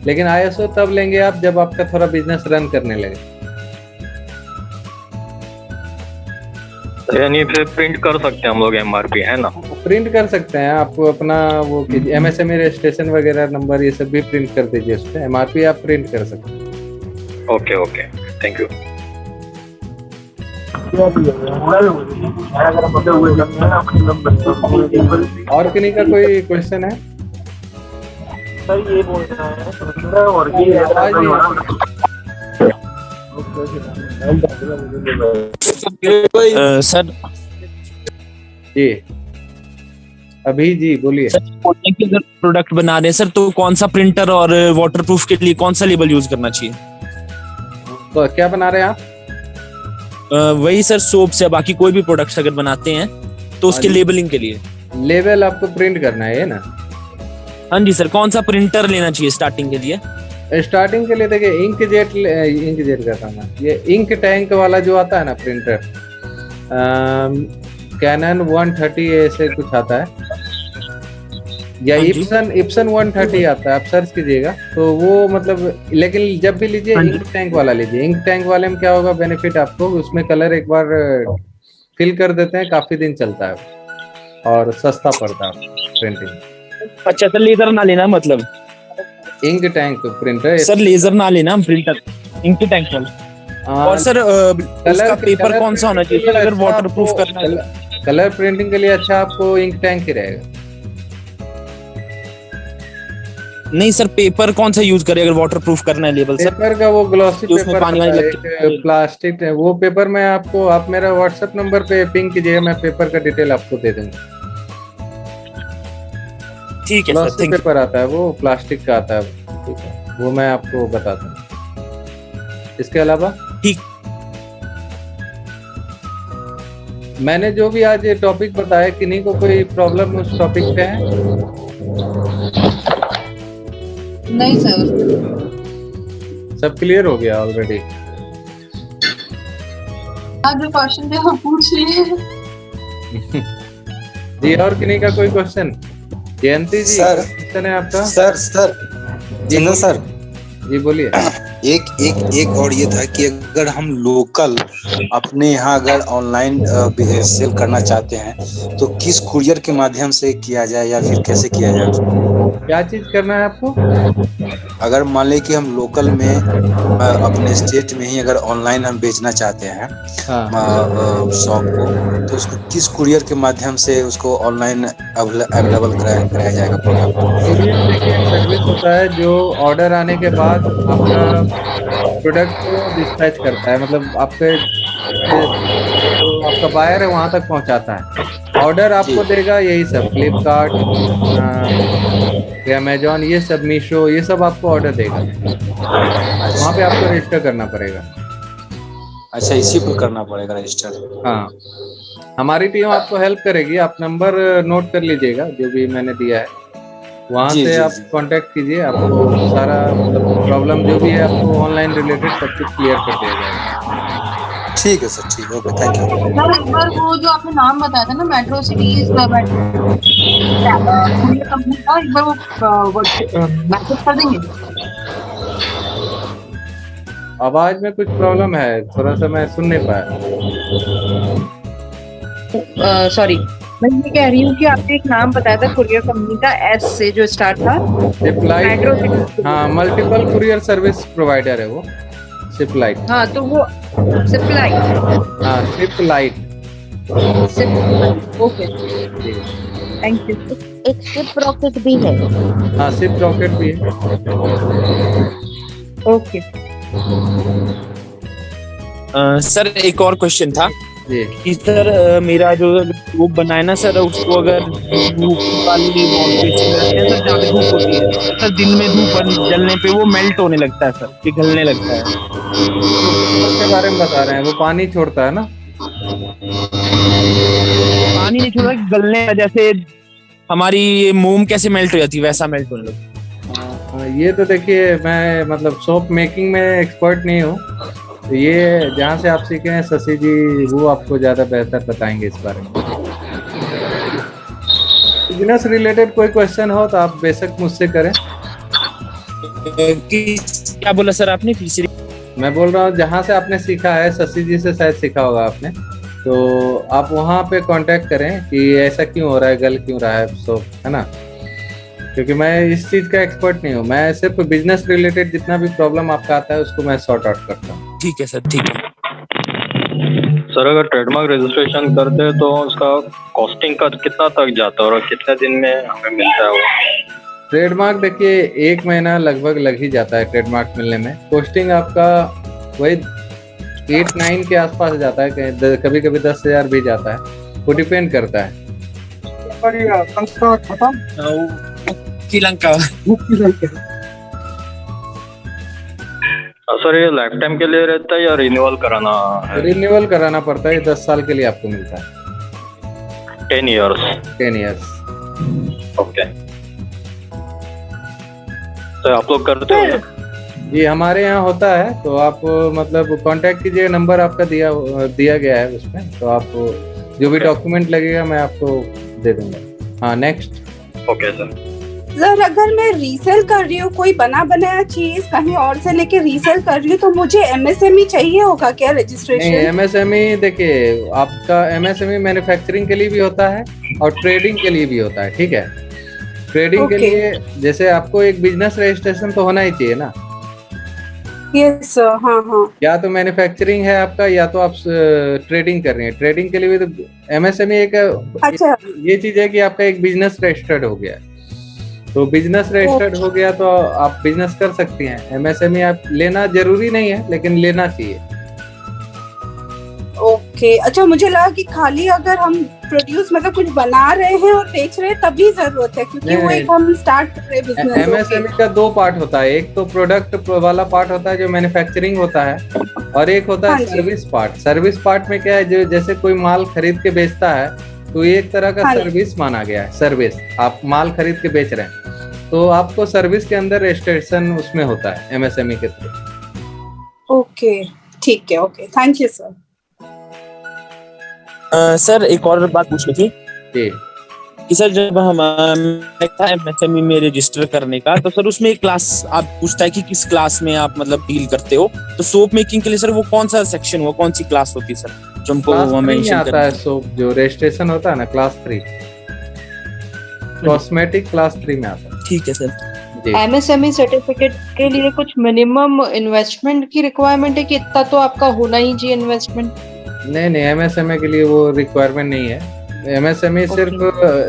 लेकिन ISO तब लेंगे आप जब आपका थोड़ा बिजनेस रन करने लगे। यानी फिर प्रिंट कर सकते हैं हम लोग एमआरपी, है ना? प्रिंट कर सकते हैं, आपको अपना वो MSME रजिस्ट्रेशन वगैरह नंबर ये सब भी प्रिंट कर दीजिए, उस पर MRP आप प्रिंट कर सकते हैं। Okay okay, thank you. और किन्हीं का कोई क्वेश्चन है? सर ये बोल रहा है और भी आवाज नहीं आ रही। सर जी अभी जी बोलिए। प्रोडक्ट बना रहे हैं सर, तो कौन सा प्रिंटर और वाटरप्रूफ के लिए कौन सा लेबल यूज करना चाहिए? तो क्या बना रहे हैं आप? वही सर सोप से, बाकी कोई भी प्रोडक्ट्स अगर बनाते हैं तो उसके लेबलिंग के लिए। लेबल आपको प्रिंट करना है ना? हाँ जी सर, कौन सा प्रिंटर लेना चाहिए स्टार्टिंग के लिए? स्टार्टिंग के लिए देखिए इंकजेट का था ना, ये इंक टैंक वाला जो आता है ना प्रिंटर, कैनन 130 ऐसे कुछ आता है, या इप्सन 130 आता है, आप सर्च कीजिएगा तो वो मतलब। लेकिन जब भी लीजिए इंक टैंक वाला लीजिए। इंक टैंक वाले में क्या होगा बेनिफिट आपको, उसमें कलर एक बार फिल कर देते हैं, काफी दिन चलता है और सस्ता पड़ता है प्रिंटिंग। अच्छा सर, लेजर ना लेना मतलब? Ink tank printer sir laser ना लेना, प्रिंटर इंक टैंक वाला। और सर उसका पेपर कौन सा होना चाहिए सर अगर वाटरप्रूफ करना है? कलर प्रिंटिंग के लिए अच्छा आपको इंक टैंक ही रहेगा। नहीं सर, पेपर कौन सा यूज करें अगर वाटरप्रूफ करना है लेबल? पेपर का वो ग्लॉसी उसमें पेपर पानी वानी लगती है, प्लास्टिक है वो पेपर। मैं आपको, आप मेरा व्हाट्सएप नंबर पे पिंग कीजिएगा, मैं पेपर का डिटेल आपको दे दूंगा। ठीक है सर, थैंक यू। पेपर आता है वो प्लास्टिक का आता है, ठीक है, वो मैं आपको बताता हूँ। इसके अलावा ठीक, मैंने जो भी आज ये टॉपिक बताया, किन्हीं को कोई प्रॉब्लम उस टॉपिक पे है? नहीं सर, सब क्लियर हो गया ऑलरेडी? आप जो क्वेश्चन थे वो पूछ लिए। जी और किन्हीं का कोई क्वेश्चन? जयंती जी सर, क्वेश्चन है आपका? सर चंदन सर जी बोलिए। एक और ये था कि अगर हम लोकल अपने यहाँ अगर ऑनलाइन सेल करना चाहते हैं तो किस कुरियर के माध्यम से किया जाए या फिर कैसे किया जाए? क्या चीज करना है आपको? अगर मान लें कि हम लोकल में अपने स्टेट में ही अगर ऑनलाइन हम बेचना चाहते हैं शॉप को, तो उसको किस कुरियर के माध्यम से उसको ऑनलाइन अवेलेबल कराया जाएगा प्रोडक्ट? कुरियर देखिए एक सर्विस होता है जो ऑर्डर आने के बाद आपका प्रोडक्ट को डिस्पैच करता है, मतलब आपके जो आपका बायर है वहां तक पहुंचाता है। ऑर्डर आपको देगा यही सब, फ्लिपकार्ट, अमेजॉन, ये सब, मीशो, ये सब आपको ऑर्डर देगा, वहाँ पे आपको रजिस्टर करना पड़ेगा। अच्छा, इसी पर करना पड़ेगा रजिस्टर? हाँ, हमारी टीम आपको हेल्प करेगी। आप नंबर नोट कर लीजिएगा जो भी मैंने दिया है, वहाँ से आप कांटेक्ट कीजिए, आपको सारा मतलब प्रॉब्लम जो भी है आपको ऑनलाइन रिलेटेड सब कुछ क्लियर कर दिया जाएगा। ठीक है सर, ठीक है, ओके, थैंक यू। सर एक बार वो जो आपने नाम बताया था ना, मेट्रो सिटीज कंपनी का, एक बार वो मैसेज कर देंगे? आवाज में कुछ प्रॉब्लम है, थोड़ा सा मैं सुन नहीं पाया। सॉरी, मैं ये कह रही हूँ कि आपने एक नाम बताया था कुरियर कंपनी का, एस से जो स्टार्ट था। शिपलाइट, हाँ, मल्टीपल कुरियर सर्विस प्रोवाइडर है वो, शिपलाइट। हाँ, तो वो शिपलाइट, हाँ, शिपलाइट। Okay, thank you. एक शिप रॉकेट भी है। हाँ, शिप रॉकेट भी है। ओके। सर एक और क्वेश्चन था कि सर मेरा जो वो बनाए ना सर, उसको अगर धूप वाली ज्यादा धूप होती है सर, दिन में धूप जलने पे वो मेल्ट होने लगता है सर, पिघलने लगता है। उसके बारे में बता रहे हैं, वो पानी छोड़ता है ना? पानी नहीं छोड़ा, गलने जैसे हमारी मोम कैसे मेल्ट हो जाती है वैसा मेल्ट होने लगता है। ये तो देखिए, मैं मतलब सोप मेकिंग में एक्सपर्ट नहीं हूँ, तो ये जहाँ से आप सीखे हैं शशि जी, वो आपको ज्यादा बेहतर बताएंगे इस बारे में। बिजनेस रिलेटेड कोई क्वेश्चन हो तो आप बेशक मुझसे करें। क्या बोला सर आपने? फिर से मैं बोल रहा हूँ जहाँ से आपने सीखा है, शशि जी से शायद सीखा होगा आपने, तो आप वहाँ पे कांटेक्ट करें कि ऐसा क्यों हो रहा है, गल क्यों रहा है सोप, है ना। क्योंकि मैं इस चीज का एक्सपर्ट नहीं हूँ, मैं सिर्फ बिजनेस रिलेटेड जितना भी प्रॉब्लम आपका आता है उसको मैं सॉर्ट आउट करता हूँ। ठीक है सर, ठीक है सर। अगर ट्रेडमार्क रजिस्ट्रेशन करते हैं तो उसका कॉस्टिंग का कितना तक जाता है और कितने दिन में हमें मिलता है वो? ट्रेडमार्क देखिए 1 महीना लगभग लग ही जाता है ट्रेडमार्क मिलने में। कॉस्टिंग आपका वही 8-9 के आसपास जाता है, कभी कभी 10,000 भी जाता है, वो डिपेंड करता है। श्रीलंका। सर ये लाइफ टाइम के लिए रहता है या रिन्यूअल कराना है? रिन्यूअल कराना पड़ता है, 10 साल के लिए आपको मिलता है। 10 years। 10 years। ओके, तो आप लोग करते हो? ये हमारे यहाँ होता है, तो आप मतलब कांटेक्ट कीजिए, नंबर आपका दिया गया है उसमें, तो आप जो भी डॉक्यूमेंट लगेगा मैं आपको दे दूंगा। हाँ, नेक्स्ट। Okay sir. सर अगर मैं रीसेल कर रही हूँ, कोई बना बनाया चीज कहीं और से लेके रीसेल कर रही हूँ, तो मुझे एमएसएमई चाहिए होगा क्या रजिस्ट्रेशन? नहीं, एमएसएमई देखिए आपका एमएसएमई मैन्युफैक्चरिंग के लिए भी होता है और ट्रेडिंग के लिए भी होता है, ठीक है। ट्रेडिंग के लिए जैसे आपको एक बिजनेस रजिस्ट्रेशन तो होना ही चाहिए ना। यस सर, हाँ हाँ। या तो मैन्युफैक्चरिंग है आपका या तो आप ट्रेडिंग कर रही हैं। ट्रेडिंग के लिए भी तो एमएसएमई एक अच्छा, ये चीज है कि आपका एक बिजनेस रजिस्टर्ड हो गया है, तो बिजनेस रजिस्टर्ड हो गया तो आप बिजनेस कर सकती हैं। एमएसएमई आप लेना जरूरी नहीं है, लेकिन लेना चाहिए। ओके। अच्छा, मुझे लगा कि खाली अगर हम प्रोड्यूस मतलब कुछ बना रहे हैं और बेच रहे हैं तभी जरूरत है, क्योंकि वो एक हम स्टार्ट कर रहे हैं बिजनेस। एमएसएमई का 2 पार्ट होता है, एक तो प्रोडक्ट वाला पार्ट होता है जो मैन्युफैक्चरिंग होता है, और एक होता है सर्विस पार्ट। सर्विस पार्ट में क्या है, जो जैसे कोई माल खरीद के बेचता है तो ये एक तरह का सर्विस माना गया है। सर्विस, आप माल खरीद के बेच रहे हैं तो आपको सर्विस के अंदर रजिस्ट्रेशन उसमें होता है एमएसएमई के थ्रू। ओके, ठीक है, okay, thank you sir. Sir एक और बात पूछनी थी कि सर जब हम था एमएसएमई में रजिस्टर करने का, तो सर उसमें एक क्लास आप पूछता है कि किस क्लास में आप मतलब डील करते हो, तो सोप मेकिंग के लिए सर वो कौन सा सेक्शन हुआ, कौन सी क्लास होती है सर जो हमको वो मेंशन आता है? सोप जो रजिस्ट्रेशन होता है ना, क्लास 3 कॉस्मेटिक क्लास 3 में आता है। ठीक है सर। एमएसएमई सर्टिफिकेट के लिए कुछ मिनिमम इन्वेस्टमेंट की रिक्वायरमेंट है कि इतना तो आपका होना ही चाहिए इन्वेस्टमेंट? नहीं, एमएसएमई के लिए वो रिक्वायरमेंट नहीं है। एमएसएमई सिर्फ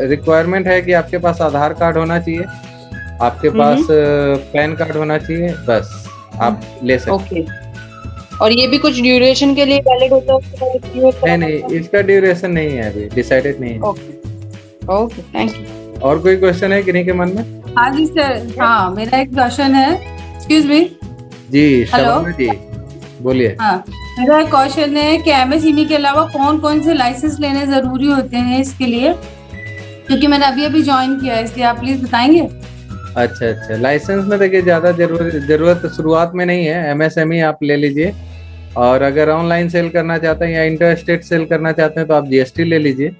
रिक्वायरमेंट है कि आपके पास आधार कार्ड होना चाहिए, आपके पास पैन कार्ड होना चाहिए, बस आप ले सकते हैं। और ये भी कुछ ड्यूरेशन के लिए वैलिड होता है? नहीं, इसका ड्यूरेशन नहीं है, अभी डिसाइडेड नहीं है। Okay, thank you. और कोई क्वेश्चन है किन्हीं के मन में? हाँ जी सर, हाँ मेरा एक क्वेश्चन है। एक्सक्यूज मी जी, शर्मा जी बोलिए। हाँ, मेरा एक क्वेश्चन है कि एमएसएमई के अलावा कौन कौन से लाइसेंस लेने जरूरी होते हैं इसके लिए, क्योंकि मैंने अभी ज्वाइन किया है, इसलिए आप प्लीज बताएंगे। अच्छा, लाइसेंस में देखिए ज्यादा जरूरत शुरुआत में नहीं है। एमएसएमई आप ले लीजिए, और अगर ऑनलाइन सेल करना चाहते हैं या इंटर स्टेट सेल करना चाहते हैं तो आप जीएसटी ले लीजिए।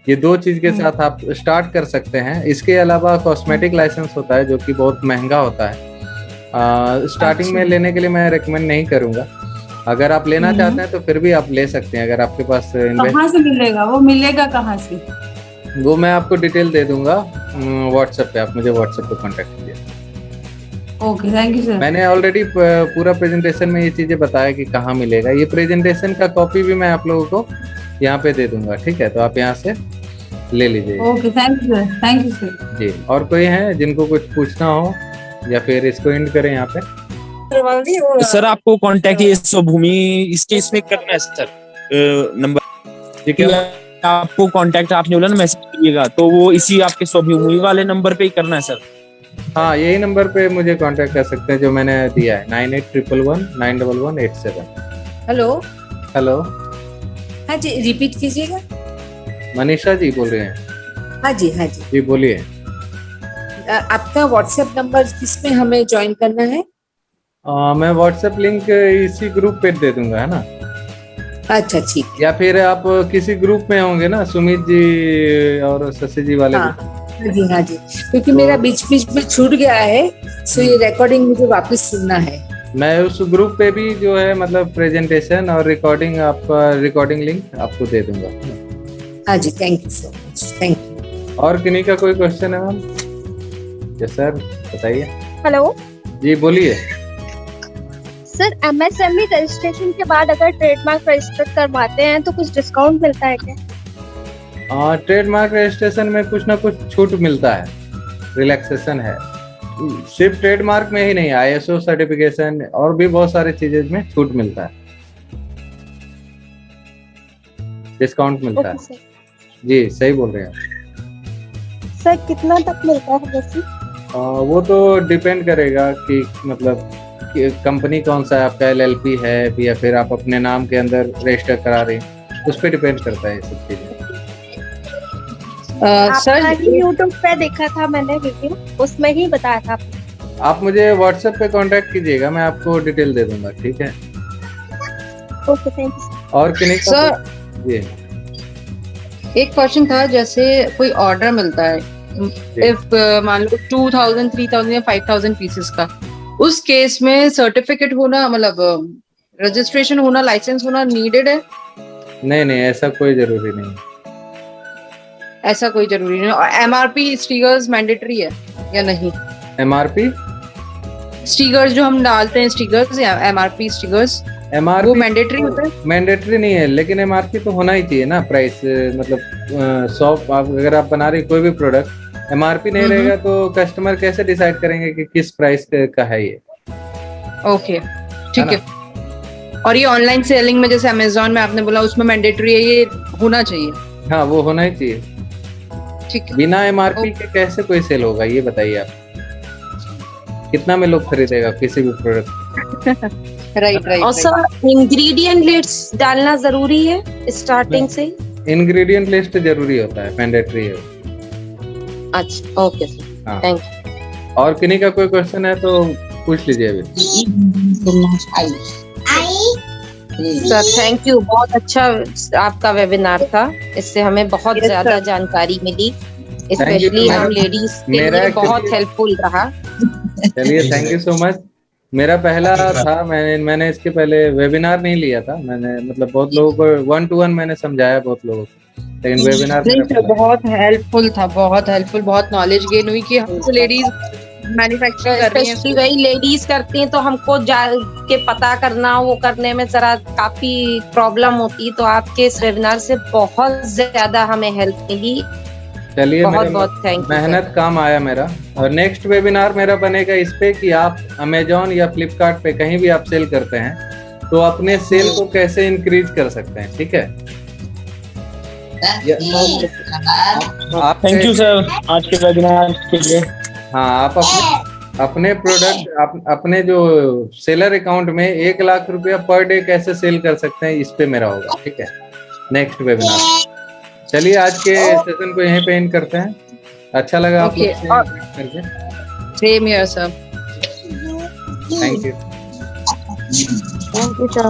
ये 2 चीज के साथ आप स्टार्ट कर सकते हैं। इसके अलावा कॉस्मेटिक लाइसेंस होता है जो कि बहुत महंगा होता है। स्टार्टिंग में लेने के लिए मैं रेकमेंड नहीं करूंगा। अगर आप लेना चाहते हैं तो फिर भी आप ले सकते हैं। अगर आपके पास कहाँ से मिलेगा, वो मिलेगा कहाँ से? वो मैं आपको डिटेल दे दूंगा व्हाट्सएप पे, आप मुझे व्हाट्सएप पे कांटेक्ट कीजिए। Okay, thank you sir. मैंने ऑलरेडी पूरा प्रेजेंटेशन में ये चीजें बताया कि कहाँ मिलेगा। ये प्रेजेंटेशन का कॉपी भी मैं आप लोगों को यहाँ पे दे दूंगा, ठीक है, तो आप यहाँ से ले लीजिए। Okay, thank you sir, thank you sir. जी, और कोई है जिनको कुछ पूछना हो, या फिर इसको एंड करें यहाँ पे? सर आपको कांटेक्ट ये स्वभूमि इसके इसमें करना है सर, नंबर ठीक है, आपको कांटेक्ट आपने बोला ना मैसेज करिएगा, तो वो इसी आपके स्वभूमि वाले नंबर पे ही करना है सर? हाँ, यही नंबर पे मुझे कांटेक्ट कर सकते हैं जो मैंने दिया है, 9811911187। हेलो। हाँ जी, रिपीट कीजिएगा। मनीषा जी बोल रहे हैं? हाँ जी। जी बोलिए। आपका व्हाट्सएप नंबर किसमें हमें ज्वाइन करना है? मैं व्हाट्सएप लिंक इसी ग्रुप पे दे दूंगा, है ना? अच्छा, ठीक। या फिर आप किसी ग्रुप में होंगे ना, सुमित जी और शशि जी वाले? हाँ जी, क्योंकि मेरा बीच में छूट गया है, सो ये रिकॉर्डिंग मुझे वापस सुनना है। मैं उस ग्रुप पे भी जो है मतलब प्रेजेंटेशन और रिकॉर्डिंग, आपका रिकॉर्डिंग लिंक आपको दे दूंगा। हाँ जी, thank you so much, thank you. और किन्हीं का कोई क्वेश्चन है मैम? यस सर, बताइए। हेलो जी बोलिए। सर, एमएसएमई रजिस्ट्रेशन के बाद अगर ट्रेडमार्क रजिस्टर करवाते हैं तो कुछ डिस्काउंट मिलता है क्या? ट्रेडमार्क रजिस्ट्रेशन में कुछ ना कुछ छूट मिलता है, रिलैक्सेशन है। सिर्फ ट्रेडमार्क में ही नहीं, आईएसओ सर्टिफिकेशन और भी बहुत सारी चीजें में छूट मिलता है, डिस्काउंट मिलता है। सर। जी सही बोल रहे हैं। सर कितना तक मिलता है वैसे? वो तो डिपेंड करेगा कि मतलब कंपनी कौन सा है आपका, एलएलपी है या फिर आप अपने नाम के अंदर रजिस्टर करा रहे हैं, उस पर डिपेंड करता है ये सब चीजें। सर यूट्यूब पे देखा था मैंने वीडियो, उसमें ही बताया था। आप मुझे व्हाट्सएप पे कांटेक्ट कीजिएगा, मैं आपको डिटेल दे दूंगा, ठीक है? Okay, thank you. और किन्हीं का सर जी एक क्वेश्चन था, जैसे कोई ऑर्डर मिलता है, इफ मान लो 2000, 3000 या 5000 पीसेस का, उस केस में सर्टिफिकेट होना, मतलब रजिस्ट्रेशन होना, लाइसेंस होना नीडेड है? नहीं, ऐसा कोई जरूरी नहीं। ऐसा कोई जरूरी नहीं। और एमआरपी स्टिकर्स मैंडेटरी है या नहीं? एमआरपी स्टिकर्स जो हम डालते हैं, स्टिकर्स या एमआरपी स्टिकर्स, एमआरपी वो मैंडेटरी होता है? मैंडेटरी नहीं है, लेकिन एमआरपी तो होना ही चाहिए ना। प्राइस मतलब शॉप अगर आप बना रहे कोई भी प्रोडक्ट, एमआरपी नहीं रहेगा तो कस्टमर कैसे डिसाइड करेंगे कि किस प्राइस का है ये? ओके, ठीक है। और ये ऑनलाइन सेलिंग में जैसे अमेज़न में आपने बोला, उसमें मैंडेटरी है, ये होना चाहिए? हाँ, वो होना ही चाहिए। ठीक है। बिना एमआरपी के कैसे कोई सेल होगा, ये बताइए आप? कितना में लोग खरीदेगा किसी भी प्रोडक्ट? राइट। और सर इंग्रेडिएंट लिस्ट डालना जरूरी है स्टार्टिंग से? इंग्रेडिएंट लिस्ट जरूरी होता है, मैंडेटरी है। अच्छा, ओके सर, हाँ। Thank you. और किन्हीं का कोई क्वेश्चन है तो पूछ लीजिए अभी। सर थैंक यू, बहुत अच्छा आपका वेबिनार था, इससे हमें बहुत ज्यादा जानकारी मिली, स्पेशली हम लेडीज के लिए बहुत हेल्पफुल रहा। चलिए, थैंक यू सो मच। मेरा पहला था, मैंने इसके पहले वेबिनार नहीं लिया था। मैंने मतलब बहुत लोगों को 1 to 1 मैंने समझाया बहुत लोगों को, लेकिन वेबिनार नहीं सर, बहुत हेल्पफुल था, बहुत हेल्पफुल, बहुत नॉलेज गेन हुई कि हम लेडीज मैन्युफैक्चरिंग कर रही हैं, वही लेडीज करती हैं, तो हमको के पता करना, वो करने में जरा काफी प्रॉब्लम होती, तो आपके इस वेबिनार से बहुत ज्यादा हमें हेल्प मिली। चलिए, बहुत थैंक यू। मेहनत काम आया मेरा। और नेक्स्ट वेबिनार मेरा बनेगा इस पे कि आप अमेजोन या फ्लिपकार्ट पे कहीं भी आप सेल करते हैं तो अपने सेल को कैसे इंक्रीज कर सकते हैं, ठीक है? थैंक यू सर आज के वेबिनार के लिए। हाँ, आप अपने प्रोडक्ट अपने जो सेलर अकाउंट में 1 लाख रुपया पर डे कैसे सेल कर सकते हैं, इस पे मेरा होगा, ठीक है? Next webinar. चलिए, आज के सेशन को यहीं पे एंड करते हैं। अच्छा लगा आप लोग से करके। Same here sir. Thank you sir.